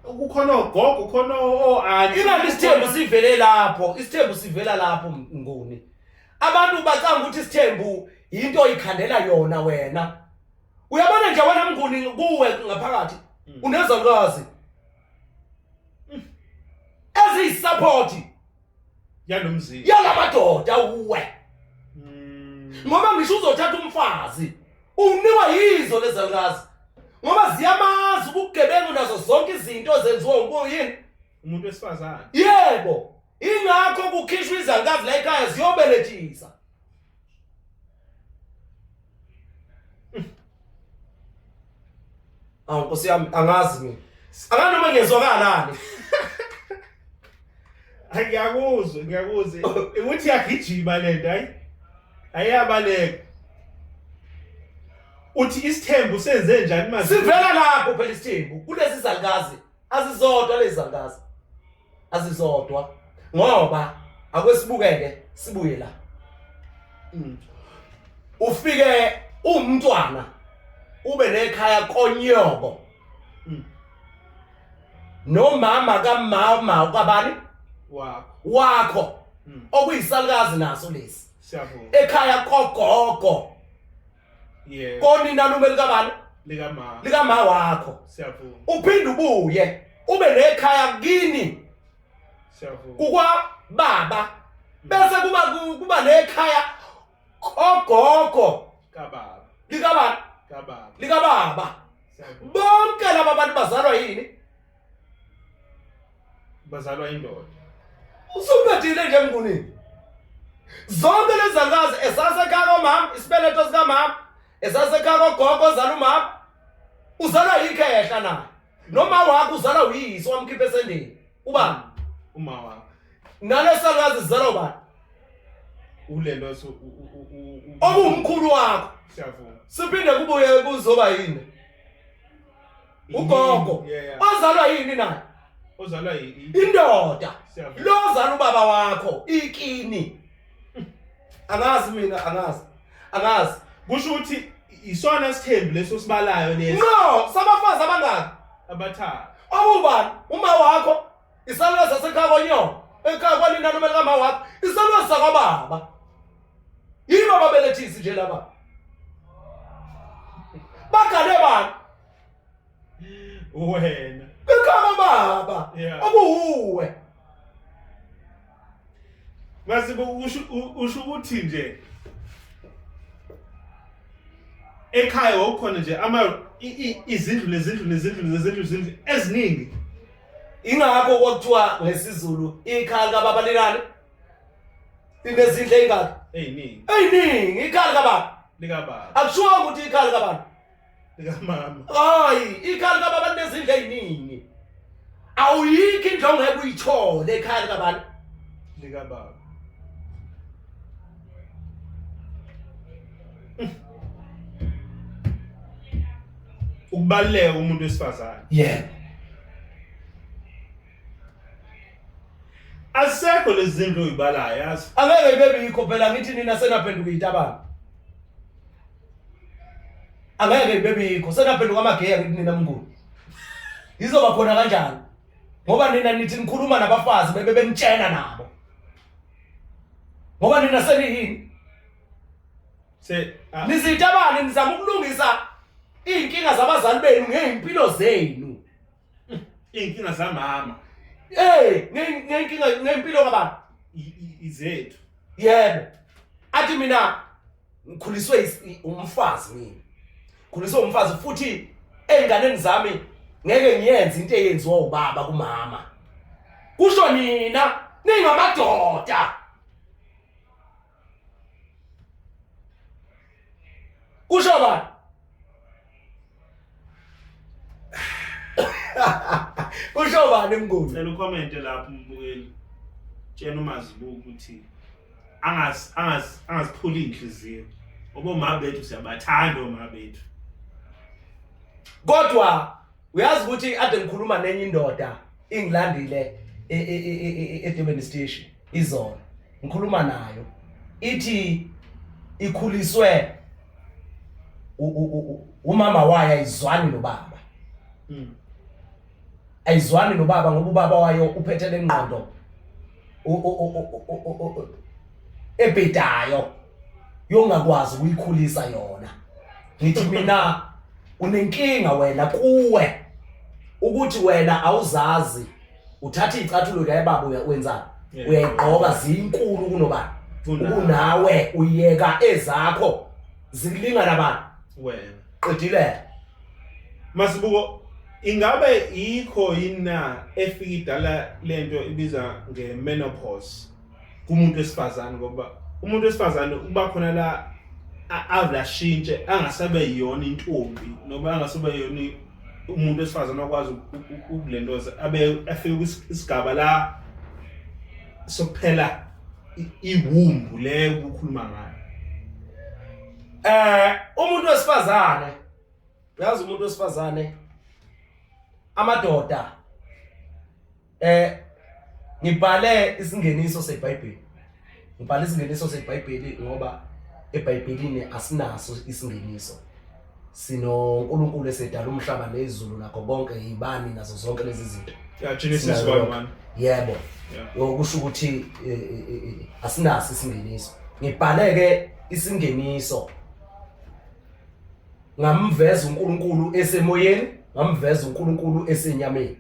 kukhona ogogo khona oanti ingani isithembu sivele lapho isithembu sivela lapho nguni abantu bacanga ukuthi isithembu into oyikhandela yona wena uyabona nje wena mnguni kuwe ngaphakathi unezangazi eziyisupport yanomzini yalamadoda uwe ngoba ngisho uzothatha umfazi unikwa yizo lezangazi ngoba ziyamazi ukugebengu nazo zonke izinto zenziwa umoyini umuntu wesifazane yebo ingakho kukhishwa izangazi la ekhaya ziyobelethisa Awu Nkosi yami angazi mina. Angani noma ngiyezwakalani. Ngiyakuzwa. Ukuthi yagijima lento hayi. Ayabaleka. Uthi isithembu senze njani manje? Sivela lapho phela isithembu. Kulezi zalikazi azizodwa lezi zalikazi. Azizodwa. Ngoba akwesibukeke sibuye la. Ufike umntwana ube nekhaya konyoko. Nomama kamama kabani? Wakho. Okuyisalikazi naso lesi. Siyabonga. Ekhaya kogogo. Yeah. Konina numeli kabani? Likama wakho. Siyabonga. Uphinde ubuye ube nekhaya kini. Siyabonga. Kukwa baba. Bese kuba nekhaya kogogo. Kababa. Likabani? Likababa. Siyabonga. Bonke laba bantu bazalwa yini? Bazalwa indoda. Usumbethile nje mnguni. Zonke lezi zalikazi esasekhaya komama, isibeletho sika mama, esasekhaya kogogo zala umama. Uzalwa yikhehla naye. Noma wakho uzalwa uyise wamkhipha esendeni. Ubani? Uma wakho. Nalesalikazi zizalwa ubani? Ulelo Obumkhulu wakho. Siyabonga. Siphinde kubuye kuzoba yini? Ugogo. Ozalwa yini naye? Ozalwa yini? Indoda. Siyabonga. Lo zala ubaba wakho ikini. Angazi mina angazi. Kusho ukuthi isona sithembu leso sibalayo leso. No, sabafazi abangaki? Abathathu. Awubani? Uma wakho isalukazi sasekhaya konyo. Ekhaya kwanina nomeli kama wakho. Isalukazi sakababa. Yini babelethisi nje laba? Bagale bani? Wena. Ekhaya baba. Akuwe. Masibo usho ukuthi nje ekhaya wokhona nje izindlu eziningi. Ingakho kwakuthiwa ngesizulu ikhaya likababa linani? Linezindlu eyingaki? Eyiningi ikhaya likababa. Akushiwo ukuthi ikhaya likabani? Likamama. Hayi, ikhaya likababa linezindlu eyiningi. Awuyikho indlu ongeke uyithole ekhaya likabani? Likababa. Ukubaleka umuntu wesifazane. Yeah. Asekho lezi zinto oyibalayo yazi. Angeke bebikho phela ngithi nina senaphenduka itabana. Angeke bebikho senaphenduka amageya ngithi nina mnguni. Izoba khona kanjani? Ngoba nina nithi nikhuluma nabafazi bebe benitshena nabo. Ngoba nina seniyini? Nizitabani nizama ukulungisa inkinga zabazali benu ngeimpilo zenu. Inkinga zamama. Ngempilo kabani? Izethu. Yebo. Athi mina ngikhuliswe umfazi mina. Khuliswe umfazi futhi einganeni zami ngeke ngiyenze into eyenziwa ubaba kumama. Kusho nina ningamadoda. Kusho bani? Kusho bani mnguni? Cela ucomment lapho mbukeli. Tshena uMazibuko ukuthi angaziphuli inhliziyo. Oboma bethu siyabathanda oma bethu. Kodwa uyazi ukuthi ade ngikhuluma nenye indoda ingilandile eDurban Station izolo. Ngikhuluma nayo. Ithi ikhuliswe umama wayo ayizwani nobaba. Ayizwani nobaba ngoba ubaba wayo uphethe lengqondo ebhedayo yongakwazi ukuyikhulisa yona. Ngithi mina unenkinga wena kuwe ukuthi wena awuzazi uthatha izicathulo kaYebaba wenzani uyayigqoka zinkulu kunobani unawe uyeka ezakho zikulingana bani wena qedile. Masibuko ingabe yikho yina efika idala lento ibiza ngemenopause kumuntu wesifazane ngoba umuntu wesifazane uba khona la avlashintshe angasabe yiyona intombi noma angasabe yiyona umuntu wesifazane akwazi ukulendoza abe afike isigaba la sokuphela iwumbu le ukukhuluma ngayo. Umuntu wesifazane, uyazi umuntu wesifazane amadoda ngibhale isingeniso seBhayibheli. Ngibhale isingeniso seBhayibheli ngoba eBhayibhelini asinaso isingeniso. SinoNkulunkulu esedala umhlaba nezulu nakho konke yibani nazo zonke lezi zinto. Yeah, Genesis 1:1. Yebo. Okusho ukuthi asinaso isingeniso. Ngibhale ke isingeniso ngamveza uNkulunkulu esemoyeni, ngamveza uNkulunkulu esenyameni.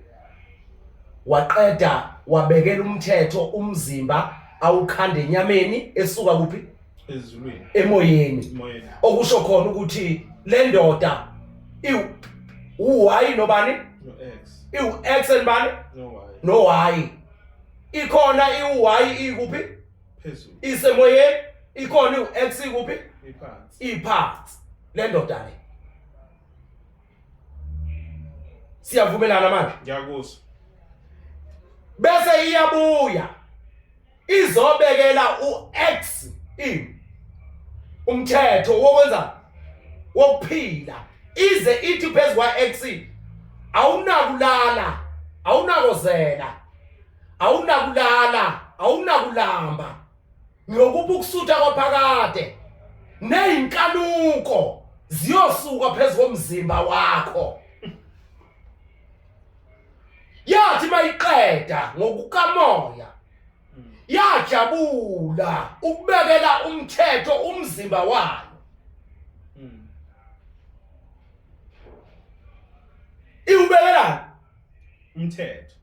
Waqeda wabekela umthetho umzimba awukhanda enyameni esuka kuphi? Ezulwini. Emoyeni. Okusho khona ukuthi le ndoda uY nobani? No X. X and bani? No Y. No Y. Ikhona iY ikuphi? Phezulu. Isemoyeni. Ikhona iX ikuphi? Iphansi. Iphansi. Le ndoda le. Siyavumelana manje? Ngiyakuzwa. Bese iyabuya izobekela uX umthetho wokwenza wokuphila ize ithi phezulu kwaX awunakulala, awunakozela, awunakulala, awunakulamba ngokuba ukusutha kwaphakade nezinkanuko ziyosuka phezulu komzimba wakho. Yathi mayiqeda ngokukamoya yajabula ukubekela umthetho umzimba wayo. Iubekela Umthetho.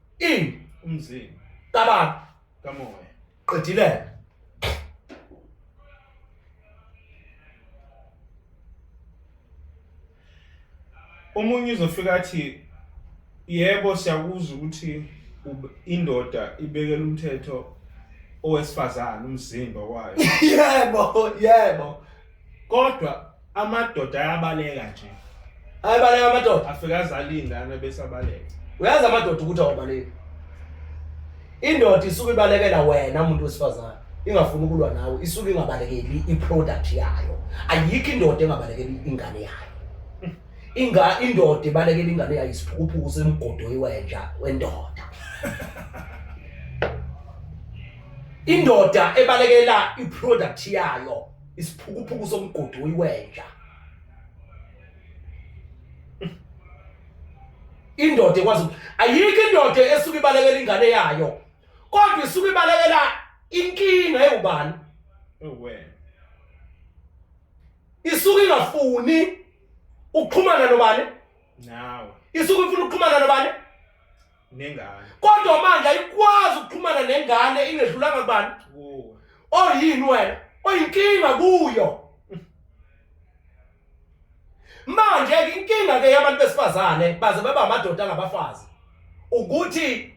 Umzimba. Kabantu Kamoya. qedile. Omunye uzofika athi yebo siyakuzwa ukuthi indoda ibekela umthetho owesifazane umzimba wayo. Yebo. Kodwa amadoda ayabaleka nje. Ayabaleka amadoda. Afika azalingana bese abaleka. Uyazi amadoda ukuthi awubaleki. Indoda isuke ibalekela wena umuntu wesifazane. Ingafuni ukulwa nawe, isuke ingabalekeli iproduct yayo. Ayikho indoda engabalekeli ingane yayo. Indoda ibalekela ingane yayo isiphukuphuku semgodo iwenja wendoda. Indoda ebalekela iproduct yayo isiphukuphuku somgodo iwenja. Indoda ekwazi ayikho indoda esuke ibalekela ingane yayo kodwa isuke ibalekela inkinga eyubani Wena. isuke ingafuni ukuxhumana nobani Nawe. isuke ifuna ukuxhumana nobani Nengane. kodwa manje ayikwazi ukuxhumana nengane ingedlulanga kubani Kuwe. oyini wena oyinkinga kuyo. Manje inkinga ke yabantu besifazane baze baba amadoda angabafazi ukuthi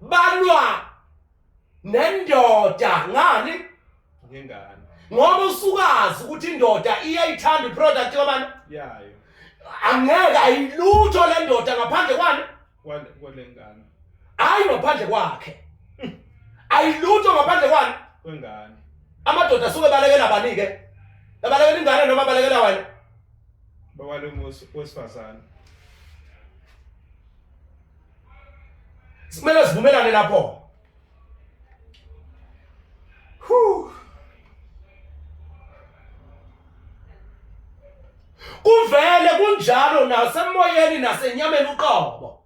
balwa nendoda ngani Ngengane. ngoba usukazi ukuthi indoda iyayithanda iproduct yabani Yayo. angeke ayilutho le ndoda ngaphandle kwani Kwalengane. hayi ngaphandle kwakhe ayilutho ngaphandle kwani Kwengane. amadoda asuke balekela bani ke balekela ingane noma balekela wena Bawale wesifazane. Simele sivumelane lapho. Kuvele kunjalo nasemoyeni nasenyameni uqobo.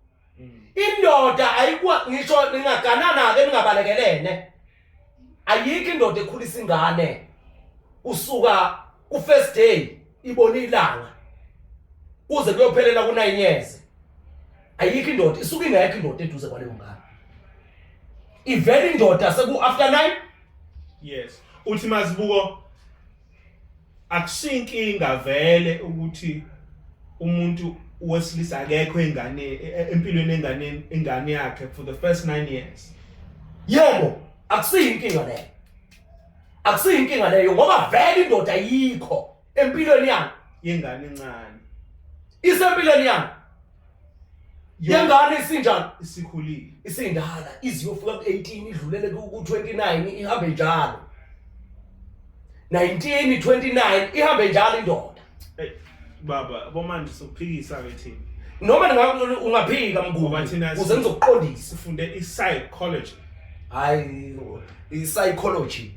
Indoda ayikwa ngisho ningaganana ke ningabalekelene. Ayikho indoda ekhulisa ingane usuka ku first day ibona ilanga. Kuze kuyophelela ku9 years. Ayikho indoda isuke ingekho indoda eduze kwaleyo ngane. Ivele indoda seku after 9. Yes. Uthi masibuko akusinkinga vele ukuthi umuntu Wesilisa akekho empilweni engane yakhe for the first 9 years. Yebo, akusiyinkinga leyo. Akusiyinkinga leyo ngoba vele indoda ayikho empilweni yakhe Yengane encane. isempilweni yakhe. yengane isinjani isikhulile isindala iziyofika ku18 idlulele ku29 ihambe njalo 19 29 ihambe njalo indoda baba bomanje sokuphikisa ke thina noma ungaphika mnguni uze ngizokuqondisa sifunde i-psychology hayi i-psychology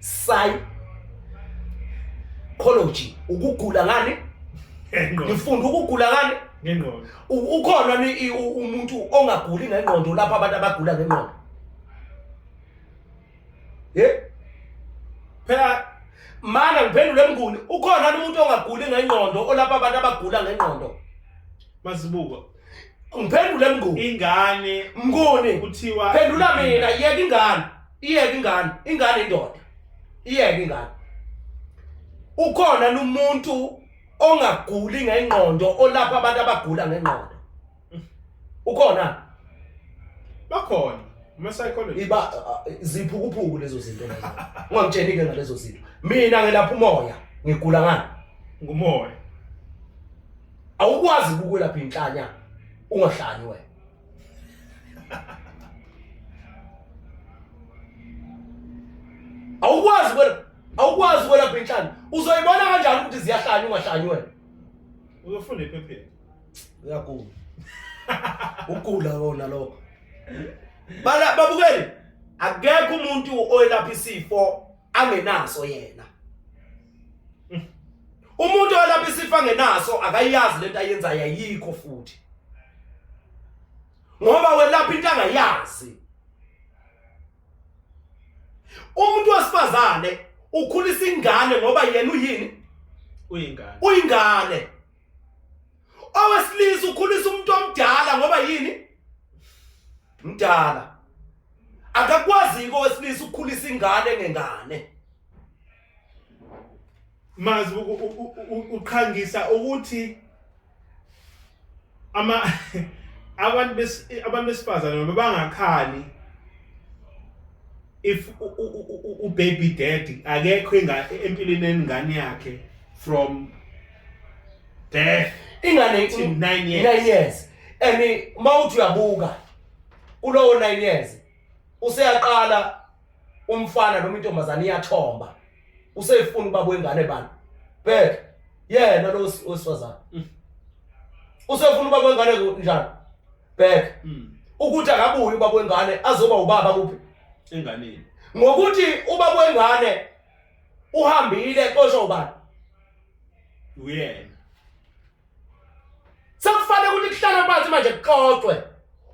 ukugula ngani ngifunda ukugula ngani ngengqondo ukhona umuntu ongaguli ngengqondo lapha abantu abagula ngengqondo phela mana ngiphendule mnguni ukhona umuntu ongaguli ngengqondo olapha abantu abagula ngengqondo masibuka ngiphendule mnguni ingane mnguni kuthiwa phendula mina ingane indoda ingane ukhona umuntu ongaguli ngengqondo olapha abantu abagula ngengqondo ukhona bakhona ama-psychology iba ziphukuphuku lezo zinto lezo ungangitsheni ke ngalezo zinto mina ngelapha umoya ngigula ngani ngumoya awukwazi ukwelapha inhlanya ungahlani wena awukwazi ukwelapha inhlanya uzoyibona kanjani ukuthi ziyahlanya ungahlani wena uzofunda ephepheni uyagula ugula wona lokho babukeli akekho umuntu oyelapha isifo angenaso yena umuntu oyelapha isifo angenaso akayazi lento ayenza yayikho futhi ngoba welapha into angayazi umuntu wesifazane ukhulisa ingane ngoba yena uyini uyingane owesilisa ukhulisa umuntu omdala ngoba yini mdala akakwazi owesilisa ukukhulisa ingane ngengane mazi uqhangisa ukuthi abantu besifazane noma bangakhali if baby daddy akekho empilweni yengane yakhe from death ingane 9 years and mawuthi uyabuka kulowo 9 years useyaqala umfana noma intombazane iyathomba usefuna ubaba wengane bani bheke yena lo wesifazane usefuna ubaba wengane njani bheke ukuthi akabuyi ubaba wengane azoba ubaba kuphi enganeni ngokuthi ubaba wengane uhambile qosho ubani uyena sekufanele ukuthi kuhlala phansi manje kuxoxwe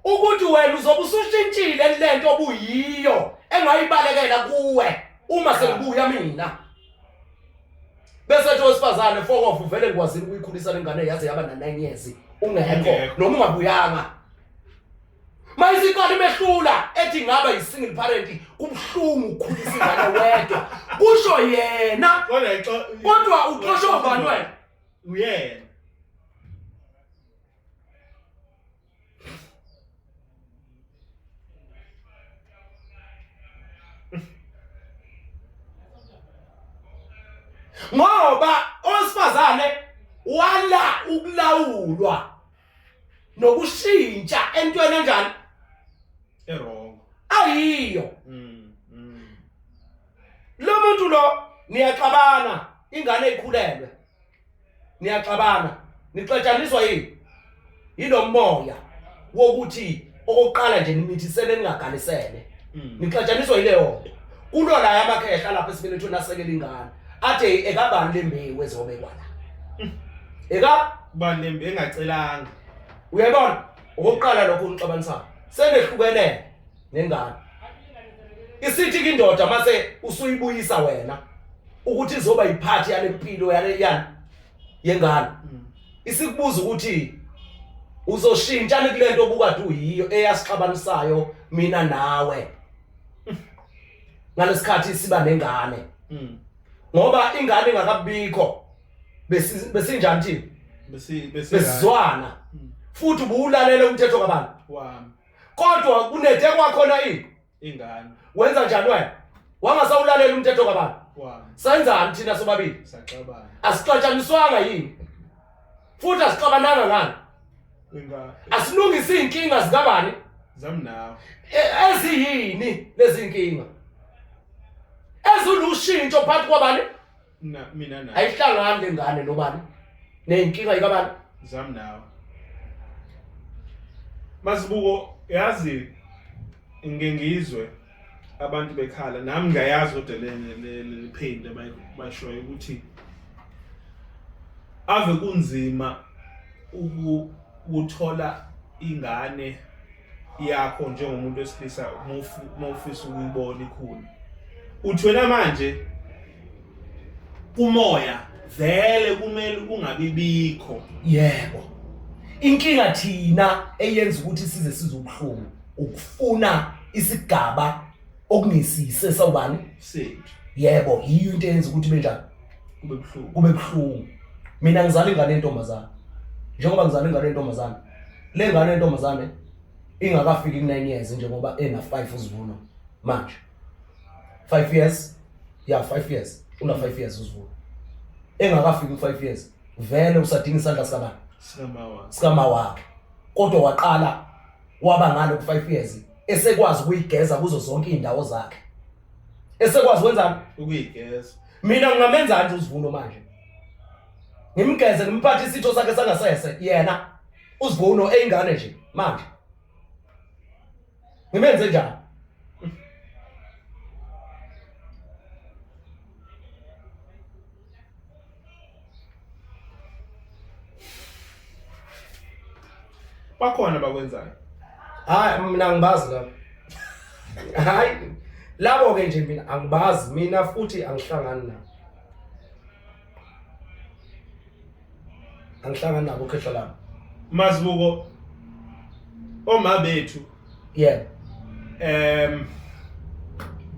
ukuthi wena uzobe usushintshile lento obuyiyo engayibalekela kuwe uma sekubuya mina bese nje wesifazane fokofu vele ngikwazile ukuyikhulisa lengane yaze yaba na9 years ungekho noma ungabuyanga mayisikali mehlula ethi ngaba yisingle parent kubhlungu ukukhulisa ingane wedwa kusho yena kodwa uxosho ubani wena uyena ngoba owesifazane wala ukulawulwa nokushintsha entweni enjani wrong ayiyo lo muntu lo niyaxabana ingane ekhulelwe niyaxabana nixetshaniswa yini yilo moya wokuthi okokuqala nje nimithisene ningaganisene nixetshaniswa yileyo nto kulo la yamakhehla lapha esibelethweni asekela ingane athe ekabani lembewu ezobekwa la bani lembe engacelanga uyabona okokuqala lokho unixabanisayo senehlukenene nengane isithi kindoda mase usuyibuyisa wena ukuthi izoba yiphathi yale mpilo yale yengane isikubuza ukuthi uzoshintsha kulento obukade uyiyo eyasixabanisayo mina nawe ngalesikhathi siba nengane ngoba ingane ingakabikho besinjani thina besizwana futhi ubulalela umthetho kabantu wami kodwa kunethe kwakhona ingane wenza njani wena wangasawulalela umthetho kabantu wami senzani thina sobabili saxabana asixatshaniswanga yini futhi asixabananga ngani Asilungise inkinga zikabani zami nawe eziyini lezi inkinga ezilushintsho phakathi kwabani mina nawe ayihlangani lengane nobani nenkinga ikabani zami nawe Masibuko yazi ngengizwe abantu bekhala nami ngayazi kodwa le pain bayishoyo ukuthi ave kunzima ukuthola ingane yakho njengomuntu wesilisa mawufisa ukuyibona ikhulu uthi wena manje umoya vele kumele ungabibikho yebo inkinga thina eyenza ukuthi size sizobuhlungu ukufuna isigaba okunisise sawubani sethu yebo yiyo into eyenza ukuthi benjani kube buhlungu mina ngizala ingane yentombazana njengoba ngizala ingane yentombazana le ngane yentombazane ingakafiki ku9 years njengoba ena 5 uzivuno manje 5 years yeah 5 years una 5 years uzivuno engakafiki ku5 years vele usadinga isandla sikabani sikama wakhe kodwa waqala waba ngalo ku5 years esekwazi ukuyigeza kuzo zonke indawo zakhe esekwazi wenza ukuyigeza mina ngingamenza nje uzivuno manje ngimgeze ngimphathe isitho sakhe sangasese yena uzivuno eyingane nje manje ngimenze njani bakhona bakwenzayo hayi mina ngibazi lapho hayi labo ke nje mina angibazi mina futhi angihlangani nabo nabo khehla lami Masibuko oma bethu yeah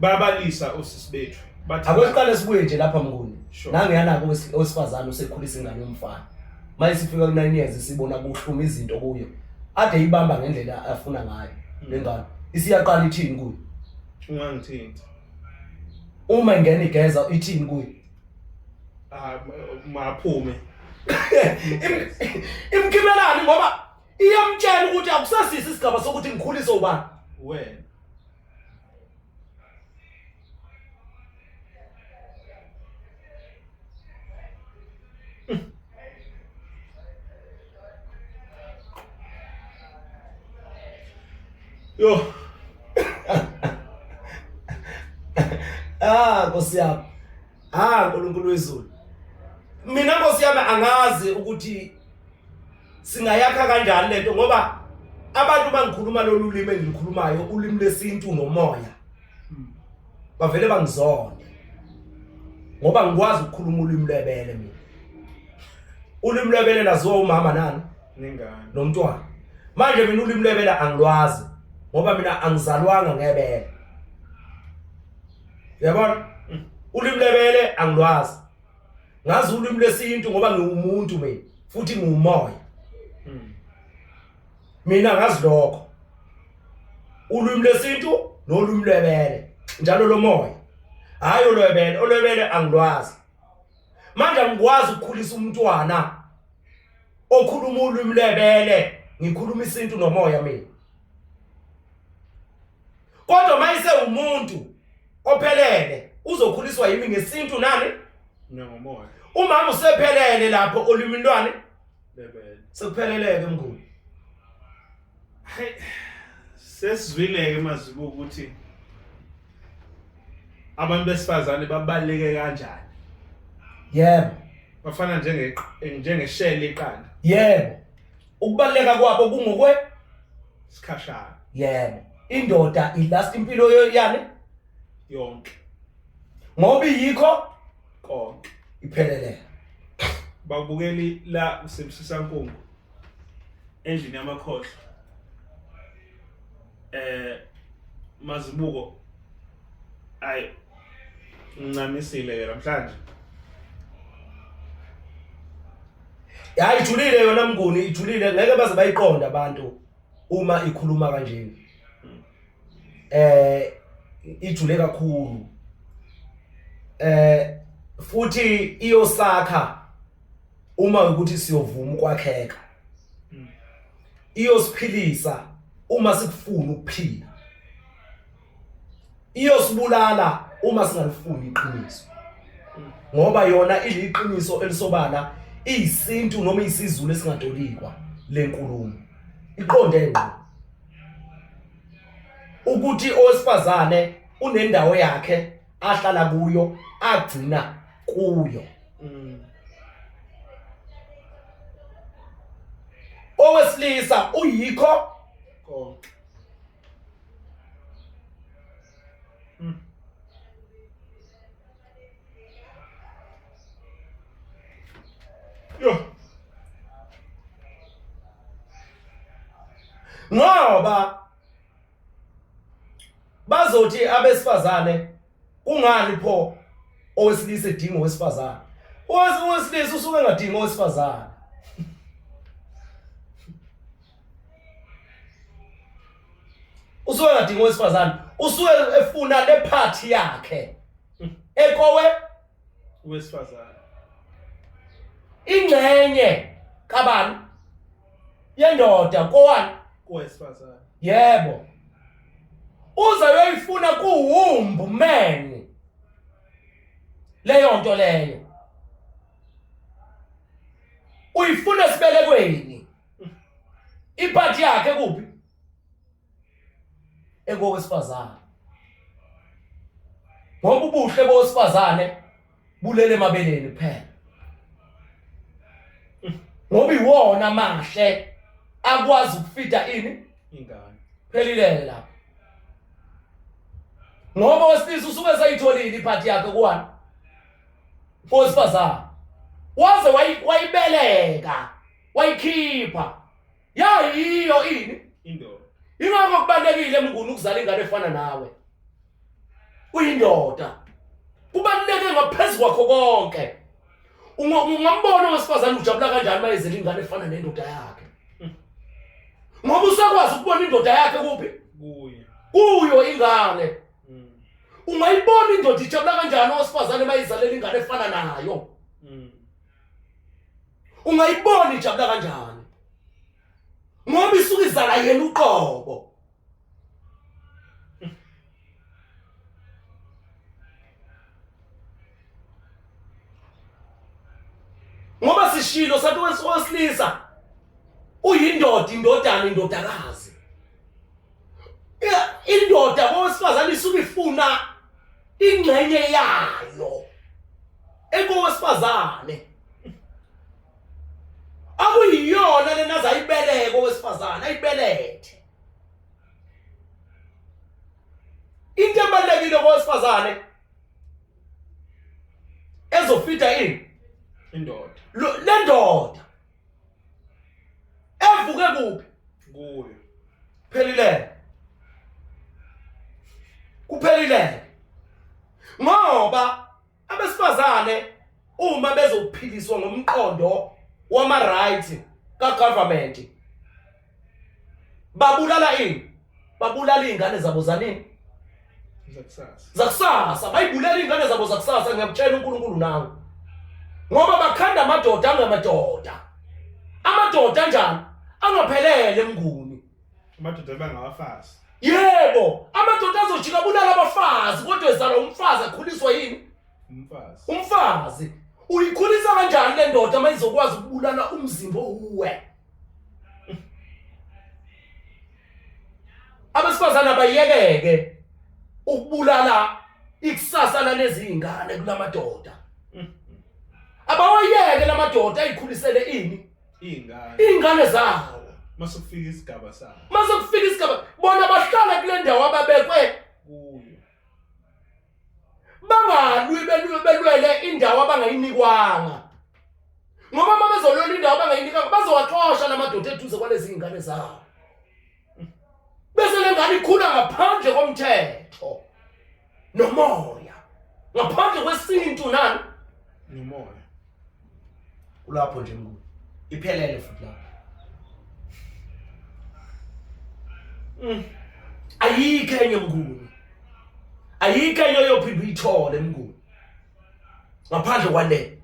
babalisa usisi bethu bathi akwesiqale sibuye nje lapha mnguni Sure. nangiyanako owesifazane usekhulisa ingane yomfana manje sifika ku9 years sibona kuhluma izinto kuyo ade ibamba ngendlela afuna ngayo lengane isiyaqala ithini kuyo ungangithinti uma ingene igeza ithini kuyo maphume imkimelani ngoba iyamtshela ukuthi akusasisi isigaba sokuthi ngikhulise ubani wena yo Nkosi yami uNkulunkulu wezulu mina Nkosi yami angazi ukuthi singayakha kanjani lento ngoba abantu bangikhuluma lolu limi engilikhulumayo ulimi lesintu nomoya bavele bangizonde ngoba ngikwazi ukukhuluma ulimi lebele mina ulimi lebele laziwa umama nani nengane nomntwana manje mina ulimi lebele angilwazi ngoba mina angizalwanga ngebele yabona ulimi lebele angilwazi ngazi ulimi lesintu ngoba ngiwumuntu mina futhi ngiwumoya mina ngazi lokho ulimi lesintu nolimi lebele njalo lomoya hayi olwebele angilwazi manje angikwazi ukukhulisa umntwana okhuluma ulimi lebele ngikhuluma isintu nomoya mina kodwa mayise umuntu ophelele uzokhuliswa yimi ngesintu nani ngomoya umama usephelele lapho olimini lwani lebele sekupheleleke mnguni hey sesizwile ke Masibuko ukuthi abantu besifazane babaleke kanjani yebo bafana njengeshele iqanda yebo ukubaleka kwabo kungokwe sikhashana yebo indoda ilast impilo yani yonke ngoba yikho konke iphelele babukeli la usebenzisa nkungu endlini yamakhohlo Masibuko ay ngincamisile ke namhlanje hayi ijulile yona mnguni ijulile ngeke baze bayiqonda abantu uma ikhuluma kanjeni ijule kakhulu futhi iyosakha uma ukuthi siyovuma ukwakheka iyosiphilisa uma sikufuna ukuphila, iyosibulala uma singalifuni iqiniso, ngoba yona iliqiniso elisobala iyisintu noma isizulu esingadolikwa lenkulumo iqonde ngqo ukuthi owesifazane unendawo yakhe ahlala kuyo agcina kuyo. Owesilisa uyikho konke. Yo. Ngoba bazothi abesifazane kungani pho owesilisa edinga owesifazane? Owesilisa usuke engadingi owesifazane. Usuke engadingi owesifazane, usuke efuna le party yakhe. Ekowe Wesifazane. ingxenye kabani yendoda kowani Wesifazane. yebo uze uyifuna kuwumbu man leyo nto leyo uyifuna sibelekweni iphathi yakhe kuphi ekowesifazane ngoba ubuhle bowesifazane bulele emabeleni kuphela ngoba iwona mahle akwazi ukufita ini Ingane. phelilele lapha ngoba wesilisa usuke sayitholile iphathi yakhe kuwani owesifazane waze wayibeleka wayikhipha yayiyo ini Indoda. ingakho kubalekile emnguni ukuzala ingane efana nawe uyindoda kubaleke ngaphezulu kwakho konke ungambona owesifazane ujabula kanjani mayezela ingane efana nendoda yakhe ngoba usakwazi ukubona indoda yakhe kuphi kuyo ingane ungayibona indoda ijabula kanjani owesifazane mayizalela ingane efana nayo ungayibona ijabula kanjani ngoba isuka izala yena uqobo ngoba sishilo sathi wesilisa uyindoda indodana indodakazi indoda owesifazane isuke ifuna ingxenye yayo ekowesifazane akuyiyona lena azayibeleka owesifazane ayibelethe into ebalekile kowesifazane ezofita ini Indoda. le ndoda evuke kuphi Kuyo. phelile kuphelile ngoba abesifazane uma bezophiliswa ngomqondo wama rights ka government babulala ini babulala izingane zabo zanini zakusasa bayibulala izingane zabo zakusasa ngiyakutshela uNkulunkulu nawe ngoba bakhanda amadoda angamadoda njani angaphelele emnguni Amadoda bangabafazi. yebo amadoda azojika bulala abafazi kodwa ezala umfazi akhuliswa yini umfazi uyikhulisa kanjani le ndoda mayizokwazi ukubulala umzimba uwe abesifazana abayekeke ukubulala ikusasa lalezingane kulamadoda abawayeke lamadoda ayikhulisele ini ingane zawo masukufika isigaba sabo masukufika isigaba bona bahlala kule ndawo ababekwe kuyo bangalwi belwele indawo abangayinikwanga ngoba uma bezolwela indawo abangayinikanga bazowaxosha lamadoda eduze kwalezi ingane zabo bese lengane ikhula ngaphandle komthetho nomoya ngaphandle kwesintu nani nomoya kulapho nje mnguni iphelele futhi lapho ayikho enye mnguni ayikho enye yophinda uyithole mnguni ngaphandle kwale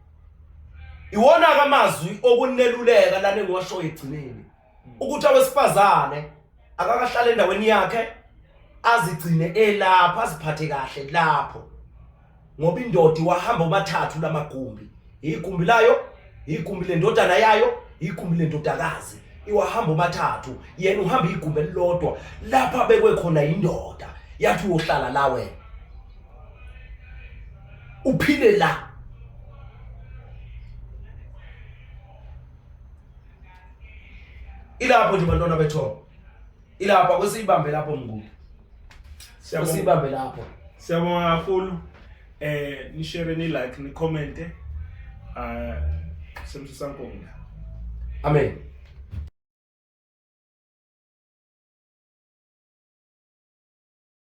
iwona amazwi okuneluleka lana engiwashoyo egcineni ukuthi awesifazane akakahlala endaweni yakhe azigcine elapha aziphathe kahle lapho ngoba indoda wahamba obathathu lamagumbi igumbi layo igumbi lendodana yayo igumbi lendodakazi iwahamba obathathu yena uhamba igumbi elilodwa lapha bekwe khona indoda yathi uyohlala la wena uphile la ilapho nje bantwana bethu ilapha kwesibambe lapho mngulu siyabambe lapho Siyabonga kakhulu. Ni share ni like ni comment. Semsisankonga. Amen.